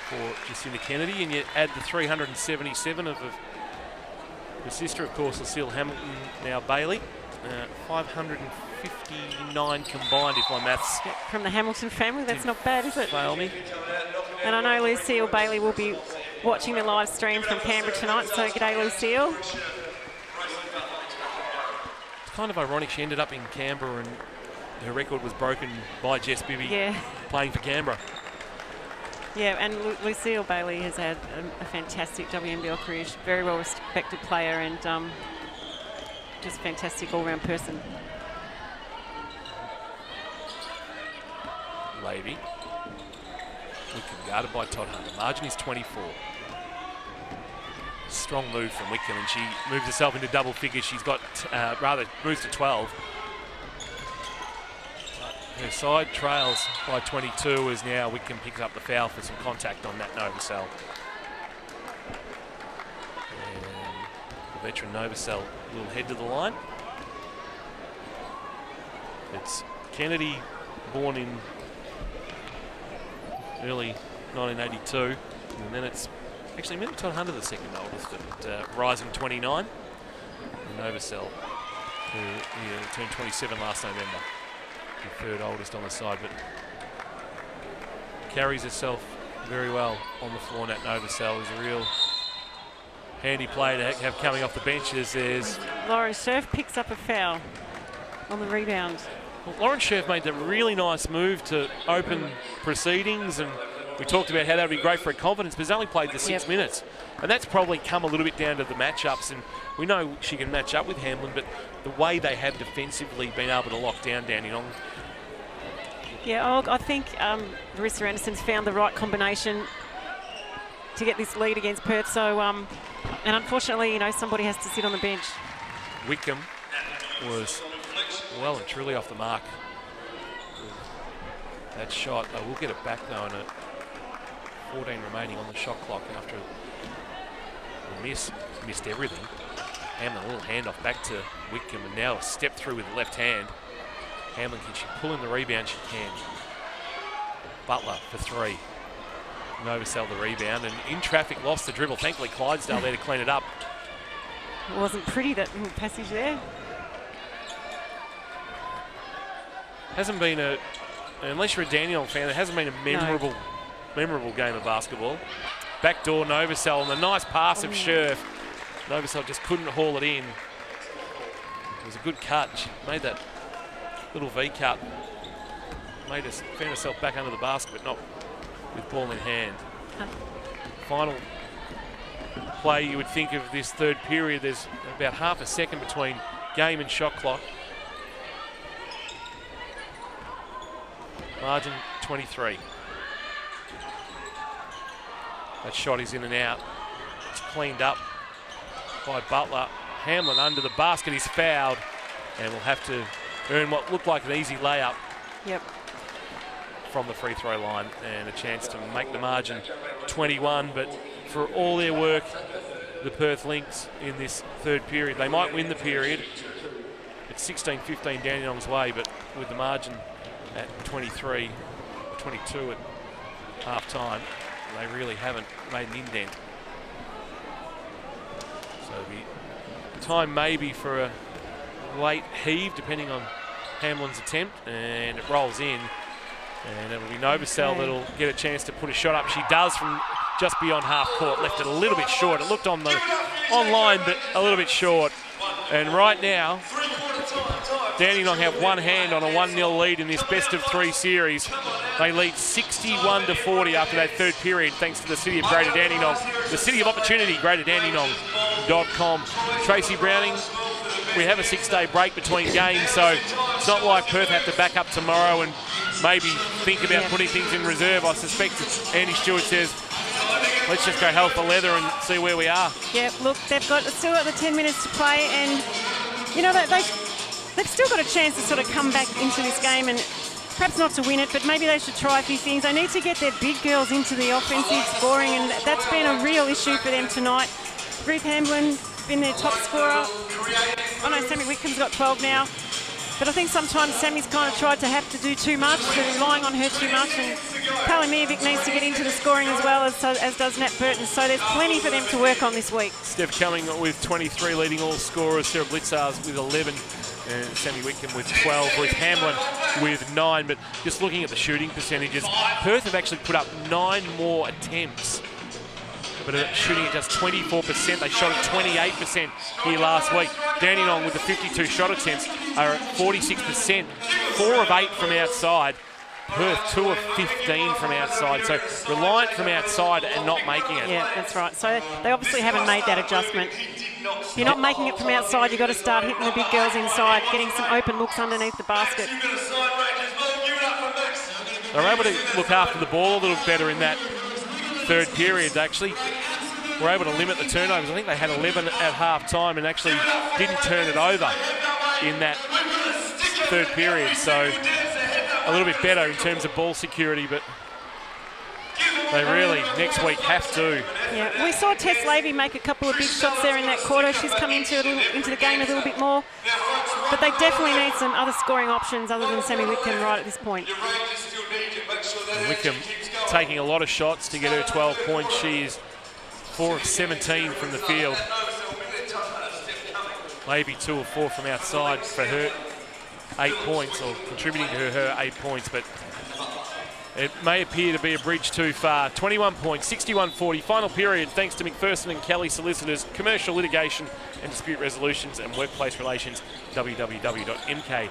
for Jacinta Kennedy, and yet add the 377 of her sister, of course, Lucille Hamilton, now Bailey. 559 combined, if my maths from the Hamilton family. That's not bad, is it? Fail me. And I know Lucille Bailey will be watching the live stream from Canberra tonight, so g'day, Lucille. It's kind of ironic she ended up in Canberra and her record was broken by Jess Bibby playing for Canberra. Yeah, and Lucille Bailey has had a fantastic WNBL career. She's a very well respected player and just a fantastic all-round person. Levy. Wickham guarded by Todd Hunter. Margin is 24. Strong move from Wickham, and she moves herself into double figures. She's got, moves to 12. Her side trails by 22 as now Wickham picks up the foul for some contact on that Novacell. And the veteran Novacell will head to the line. It's Kennedy, born in early 1982, and then it's actually maybe Todd Hunter, the second oldest at Rising 29. And Novacell, who turned 27 last November, the third oldest on the side, but carries herself very well on the floor. Nat Novacell is a real handy player to have coming off the bench. There's Lauren Scherf picks up a foul on the rebound. Well, Lauren Scherf made that really nice move to open proceedings, and we talked about how that would be great for her confidence, but she's only played the 6 minutes. And that's probably come a little bit down to the matchups, and we know she can match up with Hamlin, but the way they have defensively been able to lock down Dandenong. Yeah, I think Marissa Anderson's found the right combination to get this lead against Perth. So, and unfortunately, you know, somebody has to sit on the bench. Wickham was well and truly off the mark. That shot, they will get it back though, and 14 remaining on the shot clock after a missed everything. Hamlin, a little handoff back to Wickham, and now a step through with the left hand. Hamlin, can she pull in the rebound? She can. Butler for three. Novacell the rebound, and in traffic lost the dribble. Thankfully Clydesdale there to clean it up. It wasn't pretty, that little passage there. Hasn't been unless you're a Dandenong fan, it hasn't been a memorable game of basketball. Backdoor Novacell, and the nice pass of Scherf. Novacell just couldn't haul it in. It was a good cut. She made that little V cut. Found herself back under the basket, but not with ball in hand. Final play you would think of this third period. There's about half a second between game and shot clock. Margin 23. That shot is in and out. It's cleaned up by Butler. Hamlin under the basket is fouled and will have to earn what looked like an easy layup. Yep. From the free throw line, and a chance to make the margin 21. But for all their work, the Perth Lynx in this third period, they might win the period. It's 16-15 Dandenong's way, but with the margin at 23, 22 at half time, they really haven't made an indent. So the time maybe for a late heave, depending on Hamlin's attempt, and it rolls in. And it'll be Novacell that'll get a chance to put a shot up. She does from just beyond half court. Left it a little bit short. It looked online, but a little bit short. And right now, Dandenong have one hand on a 1-0 lead in this best of 3 series. They lead 61-40 after that third period, thanks to the City of Greater Dandenong. The City of Opportunity, greaterdandenong.com. Tracy Browning, we have a 6-day break between games, so it's not like Perth have to back up tomorrow and maybe think about putting things in reserve. I suspect Andy Stewart says, let's just go hell for leather and see where we are. Yeah, look, they've still got the 10 minutes to play, and you know they've still got a chance to sort of come back into this game, and perhaps not to win it, but maybe they should try a few things. They need to get their big girls into the offensive scoring, and that's been a real issue for them tonight. Ruth Hamblin been their top scorer. I know Sammy Whitcomb's got 12 now. But I think sometimes Sammy's kind of tried to have to do too much. They're relying on her too much, and Carly Miovic needs to get into the scoring as well, as does Nat Burton. So there's plenty for them to work on this week. Steph Cumming with 23, leading all scorers. Sarah Blitzars with 11, and Sammy Whitcomb with 12. Ruth Hamblin with 9. But just looking at the shooting percentages, Perth have actually put up 9 more attempts, but shooting at just 24%. They shot at 28% here last week. Dandenong with the 52 shot attempts are at 46%. 4 of 8 from outside. Perth 2 of 15 from outside. So reliant from outside and not making it. Yeah, that's right. So they obviously haven't made that adjustment. If you're not making it from outside, you've got to start hitting the big girls inside, getting some open looks underneath the basket. They were able to look after the ball a little better in that third period. They actually were able to limit the turnovers. I think they had 11 at half time and actually didn't turn it over in that third period. So a little bit better in terms of ball security, but they really next week have to. Yeah, we saw Tess Lavey make a couple of big shots there in that quarter. She's come into the game a little bit more, but they definitely need some other scoring options other than Sammy Whitcomb right at this point. Whitcomb taking a lot of shots to get her 12 points. She is 4 of 17 from the field. Maybe 2 of 4 from outside for her 8 points, or contributing to her 8 points, but it may appear to be a bridge too far. 21 points, 61-40, final period, thanks to McPherson and Kelly Solicitors, Commercial Litigation and Dispute Resolutions and Workplace Relations, www.mk.com.au.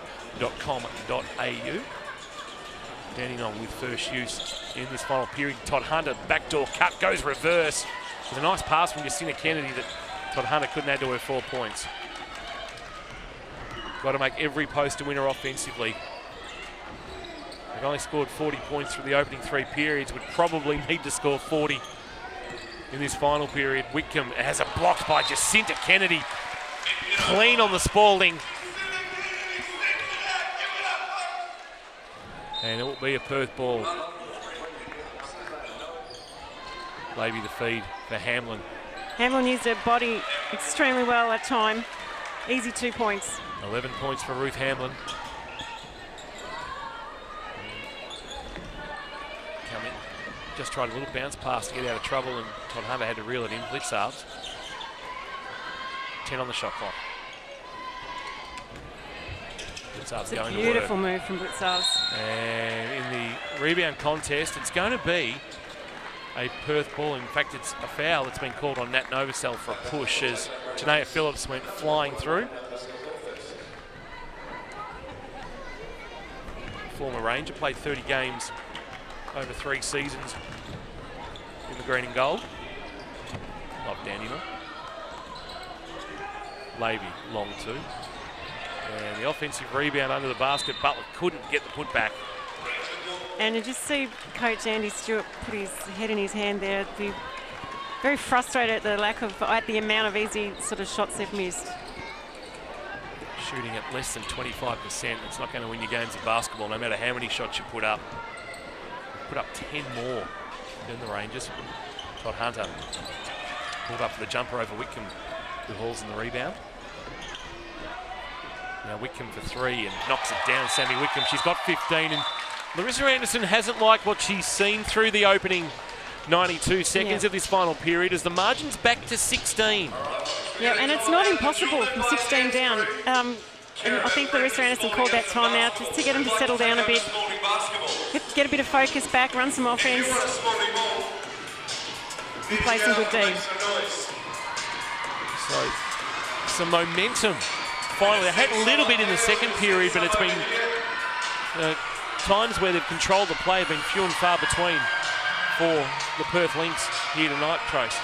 Dandenong with first use in this final period. Todd Hunter, backdoor cut, goes reverse. With a nice pass from Jacinta Kennedy that Todd Hunter couldn't add to her 4 points. Got to make every post a winner offensively. They've only scored 40 points through the opening 3 periods, would probably need to score 40 in this final period. Whitcomb has a blocked by Jacinta Kennedy. Clean on the Spalding. And it will be a Perth ball. Maybe the feed for Hamlin. Hamlin used her body extremely well that time. Easy 2 points. 11 points for Ruth Hamlin. Come in. Just tried a little bounce pass to get out of trouble, and Todd Hunter had to reel it in. Blitzards. 10 on the shot clock. Blitzards going to work. Beautiful move from Blitzards. And in the rebound contest, it's going to be a Perth ball. In fact, it's a foul that's been called on Nat Novosel for a push as Janaea Phillips went flying through. Former Ranger, played 30 games over 3 seasons in the green and gold. Not Dandenong. Lavey, long 2. And the offensive rebound under the basket. Butler couldn't get the putback. And you just see Coach Andy Stewart put his head in his hand there. Be very frustrated at the amount of easy sort of shots they've missed. Shooting at less than 25%, it's not going to win you games of basketball, no matter how many shots you put up. Put up 10 more than the Rangers. Todd Hunter pulled up for the jumper over Whitcomb, who hauls in the rebound. Now Whitcomb for 3 and knocks it down. Sammy Whitcomb, she's got 15, and Larissa Anderson hasn't liked what she's seen through the opening 92 seconds of this final period as the margin's back to 16. Yeah, and it's not impossible from 16 down. And I think Larissa Anderson called that timeout just to get them to settle down a bit, get a bit of focus back, run some offense, and play some good D. So, some momentum. Finally, they had a little bit in the second period, but it's been times where they've controlled the play have been few and far between for the Perth Lynx here tonight, Trace.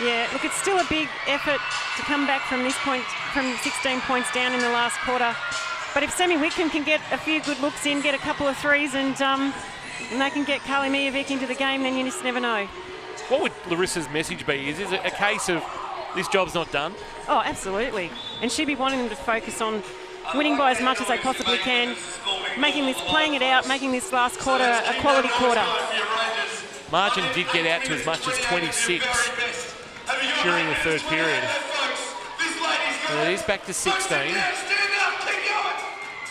Yeah, look, it's still a big effort to come back from this point, from 16 points down in the last quarter. But if Sammy Whitcomb can get a few good looks in, get a couple of threes, and they can get Carly Miovic into the game, then you just never know. What would Larissa's message be? Is it a case of this job's not done? Oh, absolutely. And she'd be wanting them to focus on winning by as much as they possibly can, playing it out, making this last quarter a quality quarter. Margin did get out to as much as 26 during the third period. And it is back to 16.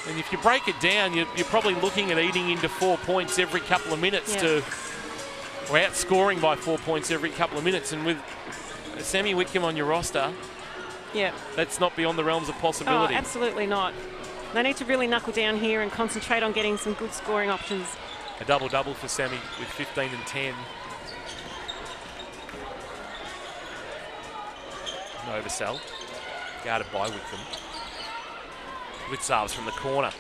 And if you break it down, you're probably looking at eating into 4 points every couple of minutes or outscoring by 4 points every couple of minutes. And with Sammy Whitcomb on your roster, that's not beyond the realms of possibility. Oh, absolutely not. They need to really knuckle down here and concentrate on getting some good scoring options. A double-double for Sammy with 15 and 10. Novosel, guarded by Whitcomb. Blitzarves from the corner.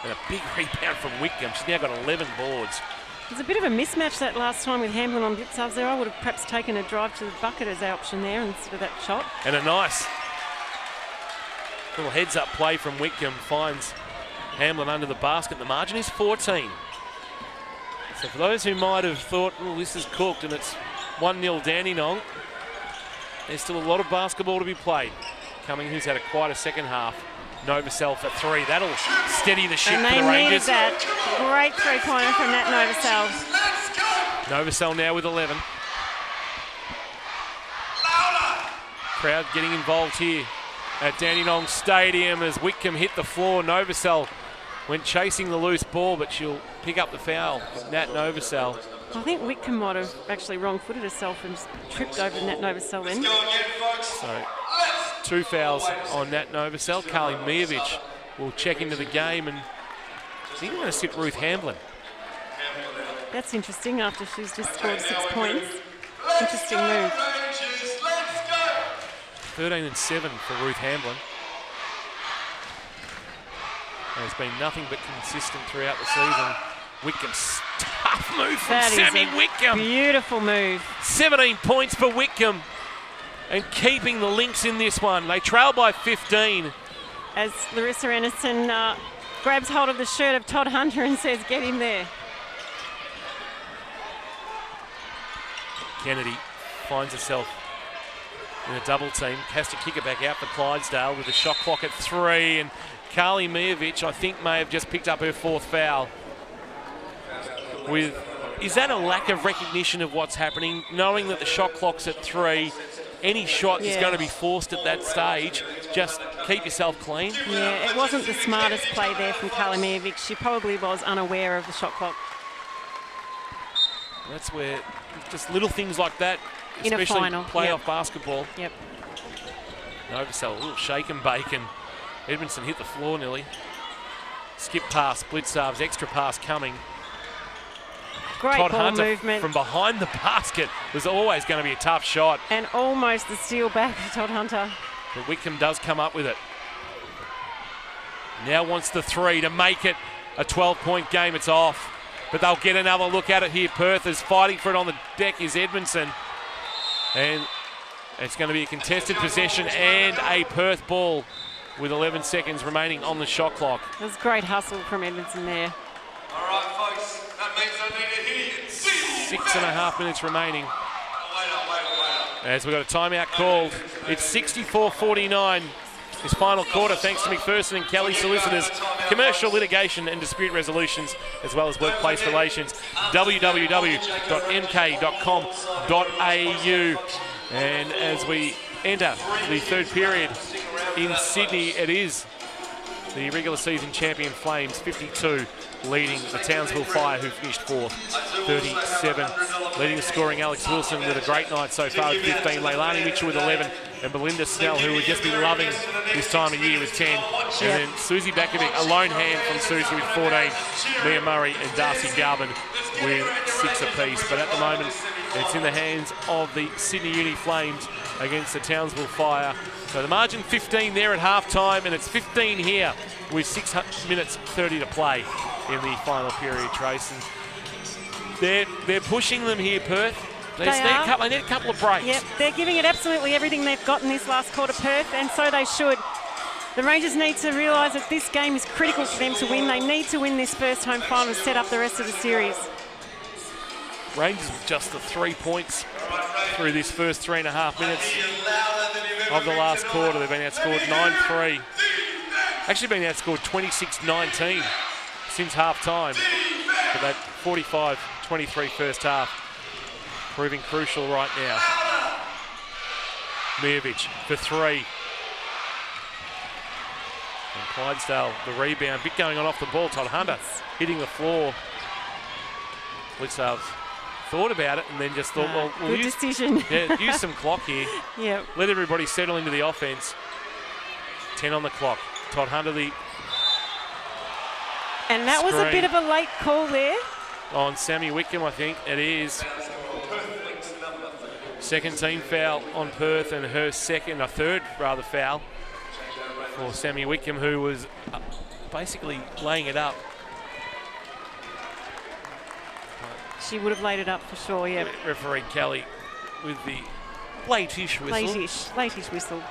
And a big rebound from Whitcomb. She's now got 11 boards. There's a bit of a mismatch that last time with Hamblin on Blitzarves there. I would have perhaps taken a drive to the bucket as our option there instead of that shot. And a nice little heads-up play from Whitcomb finds Hamblin under the basket. The margin is 14. So for those who might have thought, oh, this is cooked and it's 1-0 Dandenong, there's still a lot of basketball to be played. Cumming, who's had quite a second half. Novosel for three. That'll steady the ship for the Rangers. And they needed that. Great three-pointer from Nat Novosel. Novosel now with 11. Crowd getting involved here at Dandenong Stadium as Whitcomb hit the floor. Novosel went chasing the loose ball, but she'll pick up the foul. Nat Novosel. I think Whitcomb might have actually wrong-footed herself and just tripped over Nat Novosel then. So 2 fouls on Nat Novosel. Carly Mijovic will check into the game, and I think I'm going to sit Ruth Hamblin. That's interesting after she's just scored 6 points. Interesting move. 13 and 7 for Ruth Hamblin. There's been nothing but consistent throughout the season. Whitcomb's tough move from Sammy Whitcomb. Beautiful move. 17 points for Whitcomb and keeping the Lynx in this one. They trail by 15. As Larissa Anderson grabs hold of the shirt of Todd Hunter and says, get him there. Kennedy finds herself in a double team. Has to kick it back out for Clydesdale with the shot clock at 3. And Carly Mijovic, I think, may have just picked up her 4th foul. Is that a lack of recognition of what's happening? Knowing that the shot clock's at 3, any shot is going to be forced at that stage. Just keep yourself clean. Yeah, it wasn't the smartest play there from Carly Mijovic. She probably was unaware of the shot clock. That's where just little things like that, in especially a final, playoff basketball. Yep. Novosel, a little shake and bake, and Edmondson hit the floor nearly. Skip pass, Blitzarves, extra pass coming. Great Todd ball Hunter movement. From behind the basket was always going to be a tough shot. And almost the steal back for Todd Hunter. But Whitcomb does come up with it. Now wants the 3 to make it a 12-point game. It's off. But they'll get another look at it here. Perth is fighting for it on the deck is Edmondson. And it's going to be a contested possession and a Perth ball with 11 seconds remaining on the shot clock. It was great hustle from Edmondson there. All right, folks, that means I need to hit it. 6.5 minutes remaining. As we've got a timeout called. It's 64-49. This final quarter, thanks to McPherson and Kelly Solicitors, commercial litigation and dispute resolutions, as well as workplace relations. www.mk.com.au. And as we enter the third period in Sydney, it is the regular season champion Flames, 52, leading the Townsville Fire, who finished 4th, 37. Leading the scoring, Alex Wilson with a great night so far with 15. Leilani Mitchell with 11. And Belinda Snell, who would just be loving this time of year, with 10. And then Susie Bakovic, a lone hand from Susie with 14. Mia Murray and Darcy Garvin with 6 apiece. But at the moment, it's in the hands of the Sydney Uni Flames against the Townsville Fire. So the margin 15 there at half-time, and it's 15 here with 6 minutes 30 to play in the final period, Trace. And they're pushing them here, Perth. They need a couple of breaks. Yep, they're giving it absolutely everything they've got in this last quarter, Perth, and so they should. The Rangers need to realise that this game is critical for them to win. They need to win this first home final to set up the rest of the series. Rangers with just the 3 points through this first 3.5 minutes of the last quarter. They've been outscored 9-3. Actually been outscored 26-19 since half-time. But that 45-23 first half proving crucial right now. Mijovic for three. And Clydesdale, the rebound. Bit going on off the ball. Todd Hunter hitting the floor. Blitzarves thought about it and then just thought, well, we'll good decision. use some clock here. Yeah. Let everybody settle into the offense. 10 on the clock. Todd Hunter, the And that was a bit of a late call there. on Sammy Wickham, I think it is. Second team foul on Perth and her third foul for Sammy Wickham, who was basically laying it up. She would have laid it up for sure, yeah. Referee Kelly with the late-ish whistle. Late-ish whistle.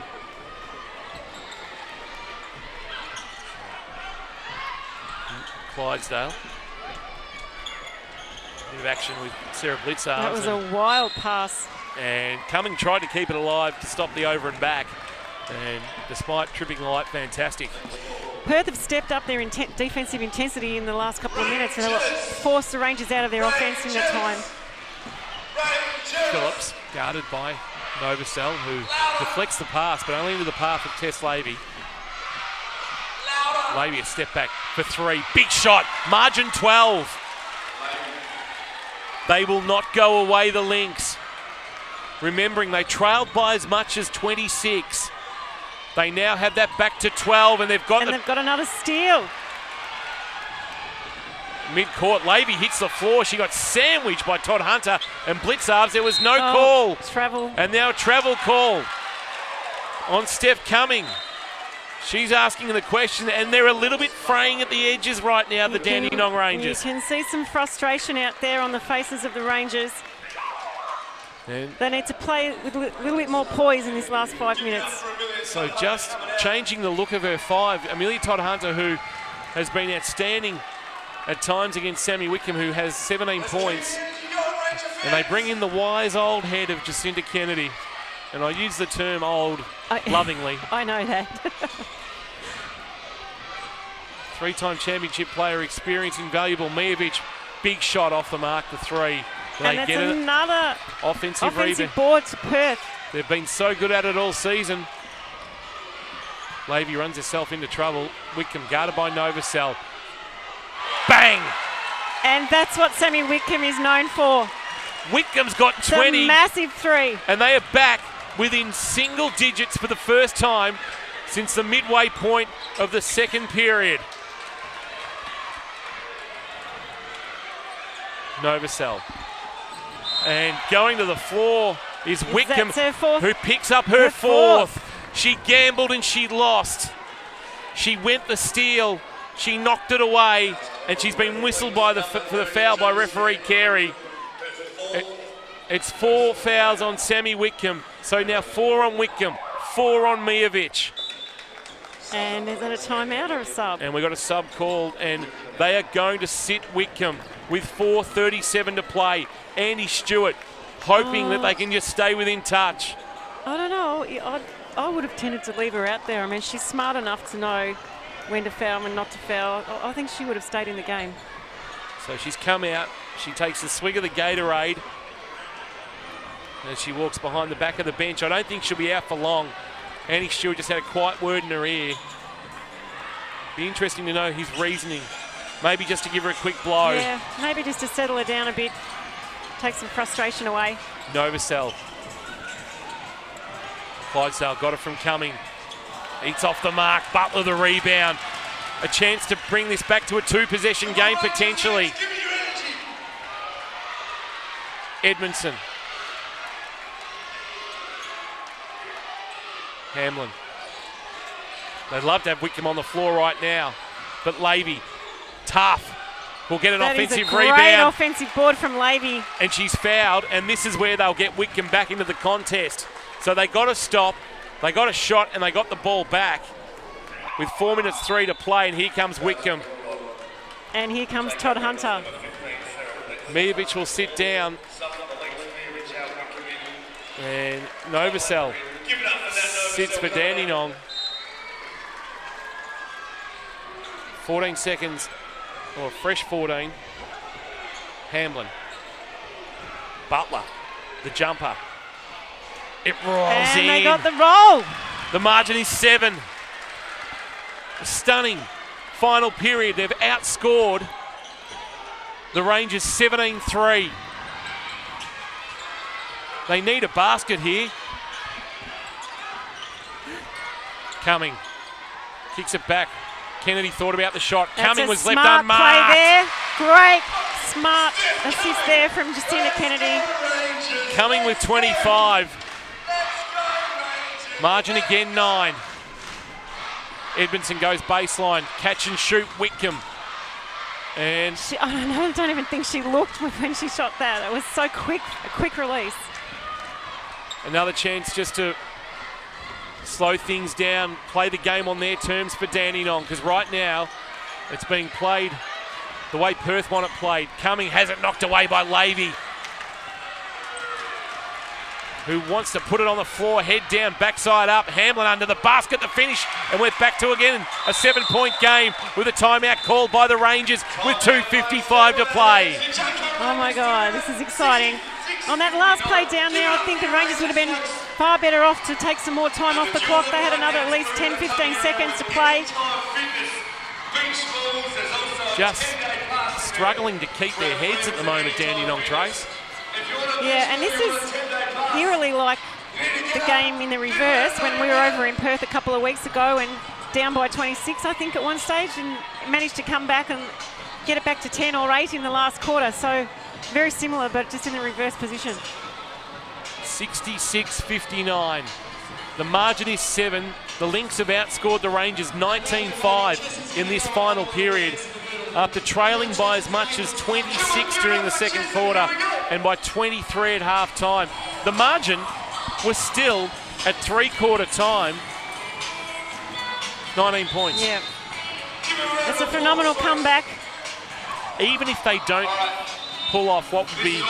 Clydesdale. Bit of action with Sarah Blitzarves. That was a wild pass. And Cumming tried to keep it alive to stop the over and back. And despite tripping light, fantastic. Perth have stepped up their defensive intensity in the last couple of minutes and they've forced the Rangers out of their offence in that time. Phillips guarded by Novosel, who deflects the pass, but only into the path of Tess Levy. Levy a step back for three. Big shot. Margin 12. They will not go away, the Lynx. Remembering they trailed by as much as 26. They now have that back to 12, and they've got another steal. Mid-court, Levy hits the floor. She got sandwiched by Todd Hunter and Blitzarves. There was no call. Travel. And now a travel call on Steph Cumming. She's asking the question, and they're a little bit fraying at the edges right now, the Dandenong Rangers. You can see some frustration out there on the faces of the Rangers. And they need to play with a little bit more poise in this last 5 minutes. So just changing the look of her five. Amelia Todd Hunter, who has been outstanding at times against Sammy Wickham, who has 17 points. And they bring in the wise old head of Jacinta Kennedy. And I use the term old lovingly. I know that. Three-time championship player, experience, invaluable. Mijovic, big shot off the mark, the three. And that's another offensive board to Perth. They've been so good at it all season. Levy runs herself into trouble. Wickham guarded by Novosel. Bang! And that's what Sammy Wickham is known for. Wickham's got 20. A massive three. And they are back within single digits for the first time since the midway point of the second period. Novosel. And going to the floor is Wickham, who picks up her fourth. She gambled and she lost. She went the steal. She knocked it away, and she's been whistled for the foul by referee Carey. It's 4 fouls on Sammy Wickham. So now 4 on Wickham, 4 on Mijovic. And is that a timeout or a sub? And we got a sub called, and they are going to sit Wickham with 4:37 to play. Andy Stewart hoping that they can just stay within touch. I don't know. I would have tended to leave her out there. I mean, she's smart enough to know when to foul, when not to foul. I think she would have stayed in the game. So she's come out. She takes a swig of the Gatorade as she walks behind the back of the bench. I don't think she'll be out for long. Annie Stewart just had a quiet word in her ear. Be interesting to know his reasoning. Maybe just to give her a quick blow. Yeah, maybe just to settle her down a bit. Take some frustration away. Novosel. Clydesdale got it from Cumming. Eats off the mark. Butler the rebound. A chance to bring this back to a 2-possession game potentially. Edmondson. Hamlin. They'd love to have Wickham on the floor right now. But Levy, tough, will get an offensive rebound. That is a great offensive board from Levy. And she's fouled, and this is where they'll get Wickham back into the contest. So they got to stop, they got a shot, and they got the ball back with 4 minutes 3 to play, and here comes Wickham. And here comes Todd Hunter. Mijovic will sit down. And Novosel sits for Dandenong. 14 seconds, or a fresh 14. Hamlin. Butler, the jumper. It rolls in. And they got the roll. The margin is 7. A stunning final period. They've outscored the Rangers 17-3. They need a basket here. Cumming kicks it back. Kennedy thought about the shot. Cumming was left Smart unmarked. play there. Great, smart assist there from Justina Kennedy. Cumming with 25. Margin again 9. Edmondson goes baseline. Catch and shoot Whitcomb. And I don't even think she looked when she shot that. It was so quick, a quick release. another chance just to slow things down, play the game on their terms for Dandenong, because right now it's being played the way Perth want it played. Cumming has it knocked away by Levy, who wants to put it on the floor, head down, backside up. Hamlin under the basket, the finish, and we're back to again a 7-point game with a timeout called by the Rangers with 2:55 to play. Oh my God, this is exciting. On that last play down there, I think the Rangers would have been far better off to take some more time off the clock. They had another at least 10-15 seconds to play. Just struggling to keep their heads at the moment, Dandenong, Trace. Yeah, and this is eerily like the game in the reverse when we were over in Perth a couple of weeks ago and down by 26, I think, at one stage, and managed to come back and get it back to 10 or 8 in the last quarter. So very similar, but just in the reverse position. 66-59. The margin is 7. The Lynx have outscored the Rangers 19-5 in this final period, after trailing by as much as 26 during the second quarter and by 23 at half time. The margin was still at three-quarter time 19 points. Yeah, it's a phenomenal comeback. Even if they don't pull off what would be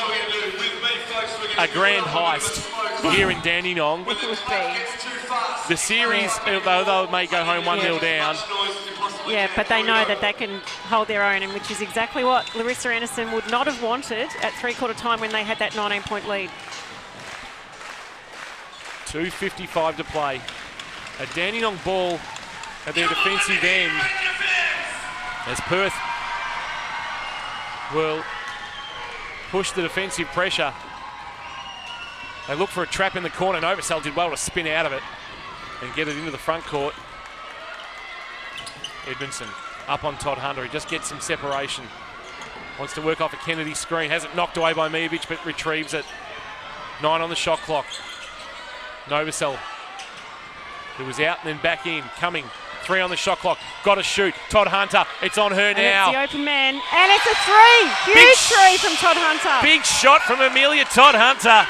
a grand heist here in Dandenong, It would be. the series, although they may go home 1-0 down, Yeah, but they know that they can hold their own, and which is exactly what Larissa Anderson would not have wanted at three-quarter time when they had that 19-point lead. 2:55 to play. A Dandenong ball at their defensive end as Perth will push the defensive pressure. They look for a trap in the corner. Novosel did well to spin out of it and get it into the front court. Edmondson up on Todd Hunter. He just gets some separation. Wants to work off a Kennedy screen. Has it knocked away by Mijovic, but retrieves it. 9 on the shot clock. Novosel, who was out and then back in. Cumming. 3 on the shot clock. Got to shoot. Todd Hunter. It's on her now. And it's the open man. And it's a three. Huge three from Todd Hunter. Big shot from Amelia Todd Hunter.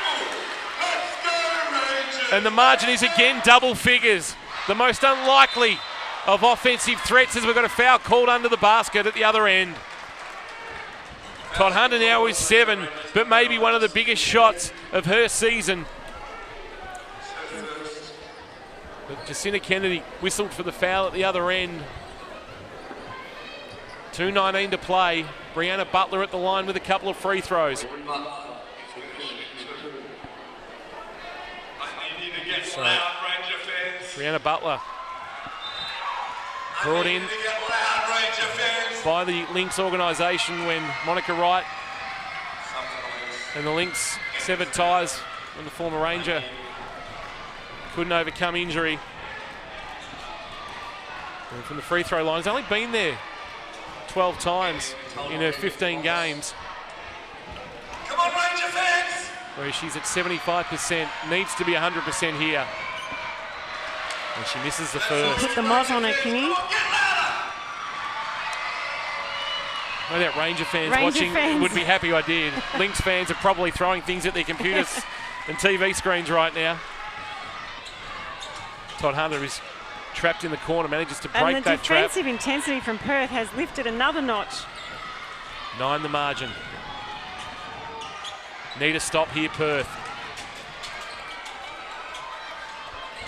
And the margin is again double figures. The most unlikely of offensive threats as we've got a foul called under the basket at the other end. Todd Hunter now is 7, but maybe one of the biggest shots of her season. But Jacinta Kennedy whistled for the foul at the other end. 2:19 to play. Brianna Butler at the line with a couple of free throws. So, Brianna Butler brought in by the Lynx organisation when Monica Wright and the Lynx severed ties when the former Ranger couldn't overcome injury. And from the free throw line, he's only been there 12 times in her 15 games. Come on, Ranger fans! Where she's at 75%, needs to be 100% here. And she misses the first. Put the moz on it, Kenny. No doubt Ranger fans would be happy I did. Lynx fans are probably throwing things at their computers and TV screens right now. Todd Hunter is trapped in the corner, manages to break And the that trap. defensive intensity from Perth has lifted another notch. 9 the margin. Need a stop here, Perth.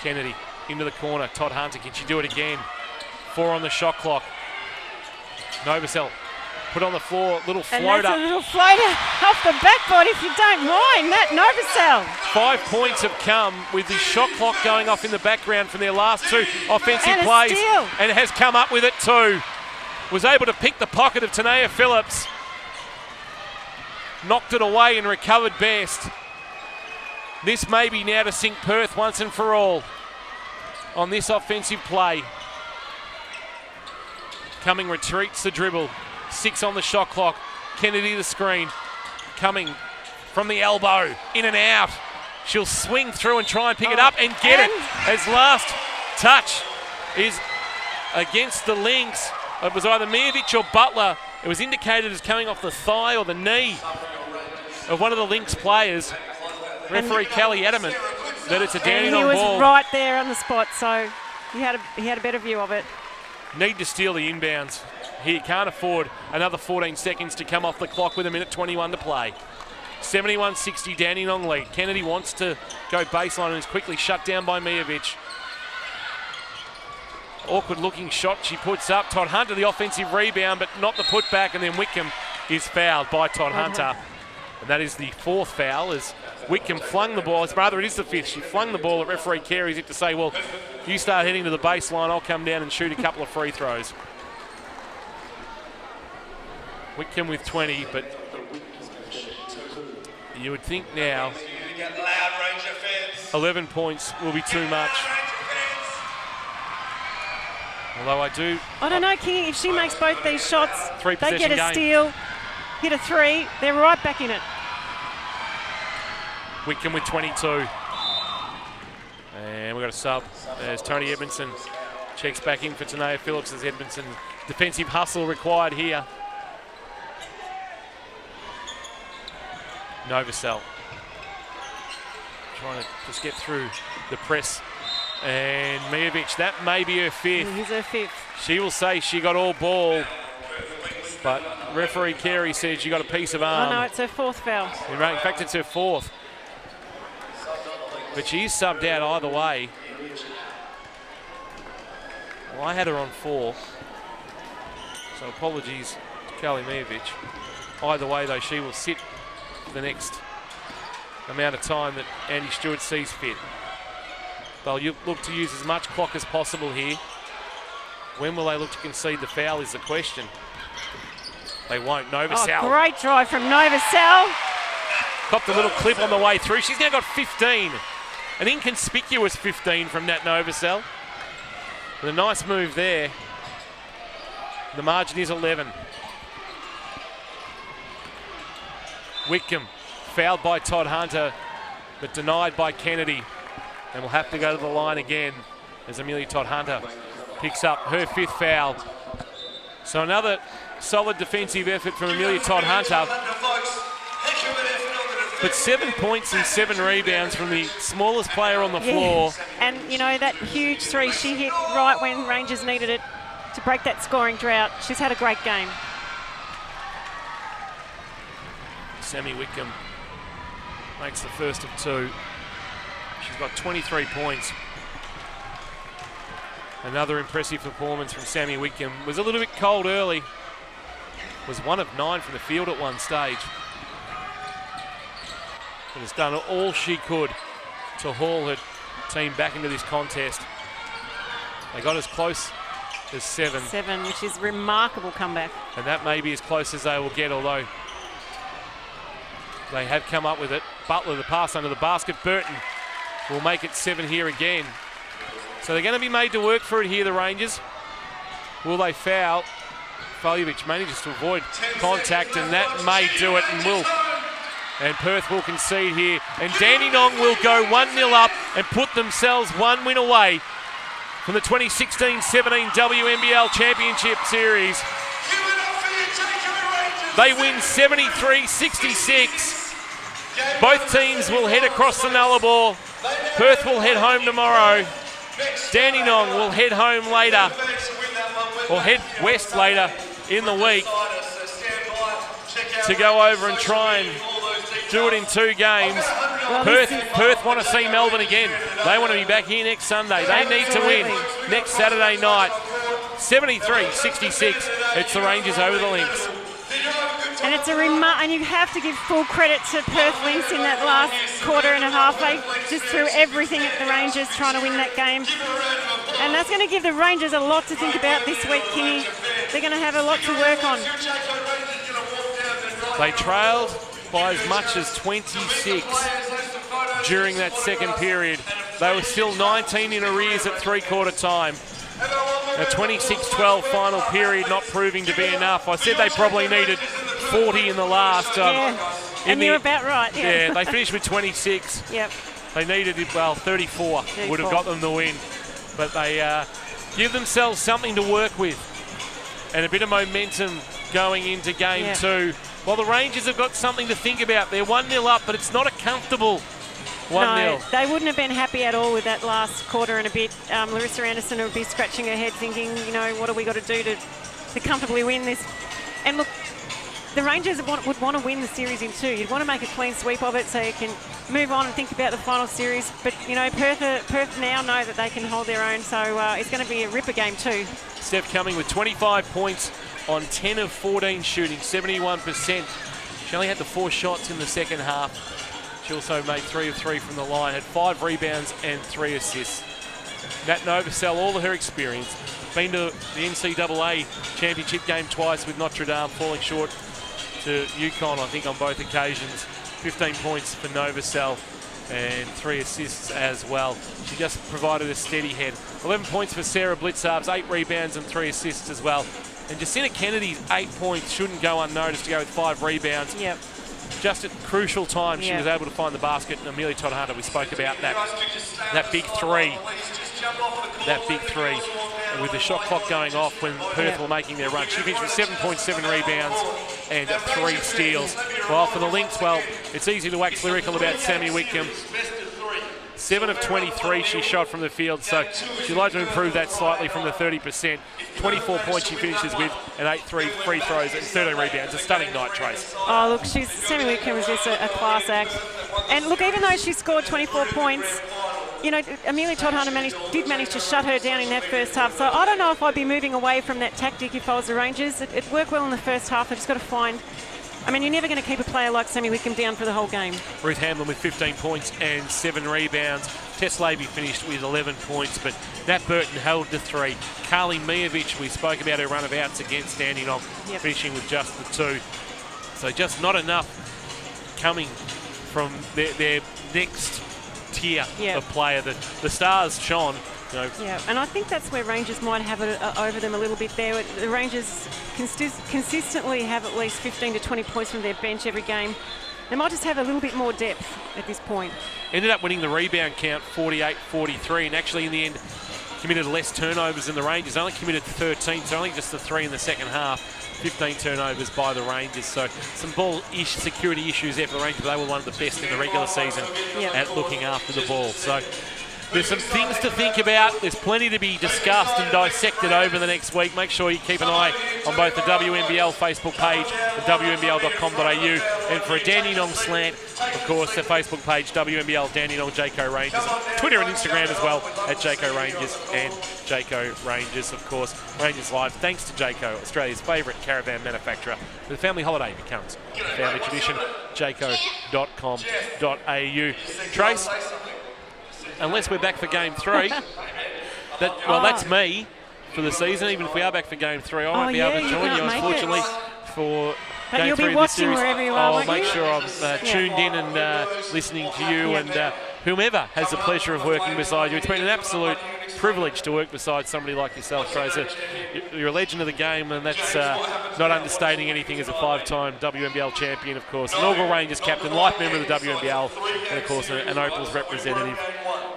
Kennedy into the corner. Todd Hunter, can she do it again? 4 on the shot clock. Novosel put on the floor, little floater. And that's a little floater off the backboard, if you don't mind that, Novosel. 5 points have come with the shot clock going off in the background from their last 2 offensive And a plays. steal. And has come up with it too. Was able to pick the pocket of Tanea Phillips. Knocked it away and recovered best. This may be now to sink Perth once and for all on this offensive play. Cumming retreats the dribble. 6 on the shot clock. Kennedy the screen. Cumming from the elbow, in and out. She'll swing through and try and pick it up and get it. As last touch is against the Lynx. It was either Mijovic or Butler. It was indicated as coming off the thigh or the knee of one of the Lynx players. Referee Kelly adamant that it's a Dandenong And he ball. was right there on the spot, so he had a better view of it. Need to steal the inbounds. He can't afford another 14 seconds to come off the clock with 1:21 to play. 71-60 Dandenong lead. Kennedy wants to go baseline and is quickly shut down by Mijovic. Awkward looking shot she puts up. Todd Hunter the offensive rebound, but not the putback, and then Whitcomb is fouled by Todd Hunter. And that is the 4th foul as Whitcomb flung the ball. Rather, it is the 5th. She flung the ball at referee Carey's to say, well, you start heading to the baseline, I'll come down and shoot a couple of free throws. Whitcomb with 20, but you would think now 11 points will be too much. Although I don't know, King, if she makes both these shots, they get a game. steal, hit a 3, they're right back in it. Whitcomb with 22. And we've got a sub. There's Tony Edmondson. Checks back in for Tanea Phillips as Edmondson. Defensive hustle required here. Novosel trying to just get through the press. And Mijovic, that may be her 5th. He's her 5th. She will say she got all ball, but referee Carey says she got a piece of arm. Oh no, it's her 4th foul. In fact, it's her 4th. But she is subbed out either way. Well, I had her on 4. So apologies to Kelly Mijovic. Either way, though, she will sit for the next amount of time that Andy Stewart sees fit. They'll look to use as much clock as possible here. When will they look to concede the foul is the question. They won't. Novosel. Oh, great drive from Novosel. Copped a little clip on the way through. She's now got 15. An inconspicuous 15 from Nat Novosel. With a nice move there. The margin is 11. Whitcomb fouled by Todd Hunter, but denied by Kennedy. And will have to go to the line again as Amelia Todd Hunter picks up her 5th foul. So another solid defensive effort from Amelia Todd Hunter. But 7 points and 7 rebounds from the smallest player on the floor. And, you know, that huge 3 she hit right when Rangers needed it to break that scoring drought. She's had a great game. Sammy Whitcomb makes the first of 2. She's got 23 points. Another impressive performance from Sammy Whitcomb. Was a little bit cold early. Was 1 of 9 from the field at one stage. But has done all she could to haul her team back into this contest. They got as close as 7. 7, which is remarkable comeback. And that may be as close as they will get, although they have come up with it. Butler, the pass under the basket. Burton will make it 7 here again. So they're going to be made to work for it here, the Rangers. Will they foul? Faljovic manages to avoid contact, and that may do it, and will. And Perth will concede here. And Dandenong will go 1-0 up and put themselves 1 win away from the 2016-17 WNBL Championship Series. They win 73-66. Both teams will head across the Nullarbor. Perth will head home tomorrow. Dandenong will head home later, or head west later in the week to go over and try and do it in 2 games. Well, Perth want to see Melbourne again. They want to be back here next Sunday. They need to win next Saturday night. 73-66. It's the Rangers over the Lynx. And it's and you have to give full credit to Perth Lynx in that last quarter and a half. They just threw everything at the Rangers trying to win that game. And that's going to give the Rangers a lot to think about this week, Kingy. They're going to have a lot to work on. They trailed by as much as 26 during that second period. They were still 19 in arrears at 3/4 time. A 26-12 final period not proving to be enough. I said they probably needed 40 in the last. And you're about right. Yeah, they finished with 26. Yep. They needed, 34 would have got them the win. But they give themselves something to work with and a bit of momentum going into game 2. Well, the Rangers have got something to think about. They're 1-0 up, but it's not a comfortable 1-0. No, they wouldn't have been happy at all with that last quarter and a bit. Larissa Anderson would be scratching her head thinking, what have we got to do to comfortably win this? And look, the Rangers would want to win the series in 2. You'd want to make a clean sweep of it so you can move on and think about the final series. But, Perth now know that they can hold their own, so it's going to be a ripper game too. Steph Cumming with 25 points on 10 of 14 shooting, 71%. She only had the 4 shots in the second half. She also made 3 of 3 from the line, had 5 rebounds and 3 assists. Nat Novosel, all of her experience, been to the NCAA championship game twice with Notre Dame, falling short to UConn, I think, on both occasions. 15 points for Novosel and 3 assists as well. She just provided a steady head. 11 points for Sarah Blitzarps, 8 rebounds and 3 assists as well. And Jacinta Kennedy's 8 points shouldn't go unnoticed to go with 5 rebounds. Yep. Just at crucial times, she was able to find the basket. And Amelia Todd-Hunter, we spoke about that big 3. That big 3. And with the shot clock going off when Perth were making their run. She finished with 7.7 rebounds and 3 steals. Well, for the Lynx, it's easy to wax lyrical about Sammy Whitcomb. 7 of 23 she shot from the field, so she'd like to improve that slightly from the 30%. 24 points she finishes with, and 8 free throws and 13 rebounds. A stunning night, Trace. Oh, look, Sammy Whitcomb was just a class act. And look, even though she scored 24 points, Amelia Todd-Hunter did manage to shut her down in that first half. So I don't know if I'd be moving away from that tactic if I was the Rangers. It worked well in the first half. They've just got to find... you're never going to keep a player like Sammy Whitcomb down for the whole game. Ruth Hamlin with 15 points and 7 rebounds. Tess Levy finished with 11 points, but Nat Burton held the 3. Carly Mijovic, we spoke about her run-of-outs against Dandenong, finishing with just the 2. So just not enough coming from their next tier of player. The stars shone. Yeah, and I think that's where Rangers might have it over them a little bit there. The Rangers consistently have at least 15 to 20 points from their bench every game. They might just have a little bit more depth at this point. Ended up winning the rebound count 48-43, and actually in the end committed less turnovers than the Rangers. Only committed 13, so only just the 3 in the second half. 15 turnovers by the Rangers, so some ball security issues there for the Rangers. They were one of the best in the regular season at looking after the ball. So there's some things to think about. There's plenty to be discussed and dissected over the next week. Make sure you keep an eye on both the WNBL Facebook page and WNBL.com.au. And for a Dandenong slant, of course, the Facebook page, WNBL Dandenong Jayco Rangers. Twitter and Instagram as well at Jayco Rangers and Jayco Rangers, of course. Rangers Live, thanks to Jayco, Australia's favourite caravan manufacturer. The family holiday becomes a family tradition. Jayco.com.au. Trace? Unless we're back for game 3, that's me for the season. Even if we are back for game 3, I won't be able to join you, unfortunately, for game 3 of this series. I'll make sure I'm tuned in and listening to you and whomever has the pleasure of working beside you. It's been an absolute privilege to work beside somebody like yourself, Tracer. You're a legend of the game, and that's not understating anything as a 5-time WNBL champion, of course. Inaugural Rangers captain, life member of the WNBL, and, of course, an Opals representative.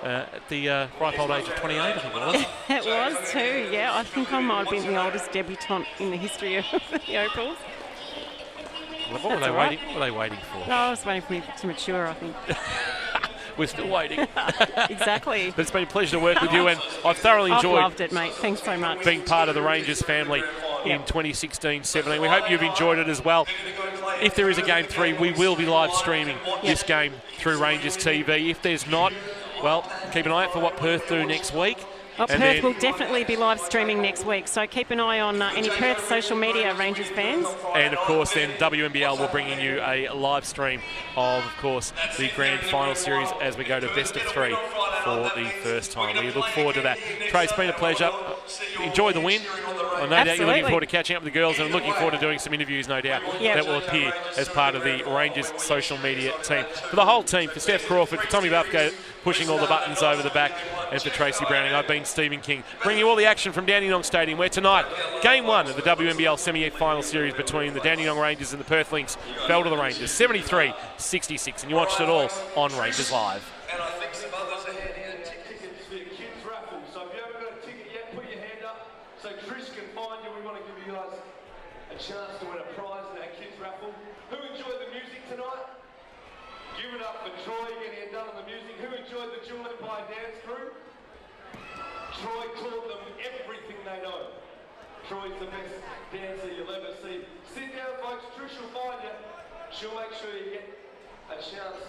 At the ripe old age of 28, I think it was. It was too, yeah. I think I might have been the oldest debutante in the history of the Opals. What were they waiting for? No, I was waiting for me to mature, I think. We're still waiting. Exactly. But it's been a pleasure to work with you, and I've thoroughly enjoyed I've loved it, mate. Thanks so much. Being part of the Rangers family in 2016-17. We hope you've enjoyed it as well. if there is a Game 3, we will be live streaming this game through Rangers TV. If there's not, well, keep an eye out for what Perth do next week. Well, Perth will definitely be live streaming next week, so keep an eye on any Perth social media, Rangers fans. And of course, then WNBL will bring you a live stream of course, the grand final series as we go to best of 3 for the first time. We look forward to that. Trey, it's been a pleasure. Enjoy the win. I no doubt you're looking forward to catching up with the girls and looking forward to doing some interviews, no doubt, that will appear as part of the Rangers social media team. For the whole team, for Steph Crawford, for Tommy Buffco pushing all the buttons over the back, and for Tracy Browning, I've been Stephen King, bringing you all the action from Dandenong Stadium, where tonight, Game 1 of the WNBL semi-final series between the Dandenong Rangers and the Perth Lynx fell to the Rangers, 73-66, and you watched it all on Rangers Live. And I think some others are here. Tickets for your kids raffle. So if you haven't got a ticket yet, put your hand up so Trish can find you. We want to give you guys a chance to win a prize in our kids raffle. Who enjoyed the music tonight? Give it up for Troy getting it done on the music. Who enjoyed the Jewel Empire dance crew? Troy taught them everything they know. Troy's the best dancer you'll ever see. Sit down, folks. Trish will find you. She'll make sure you get a chance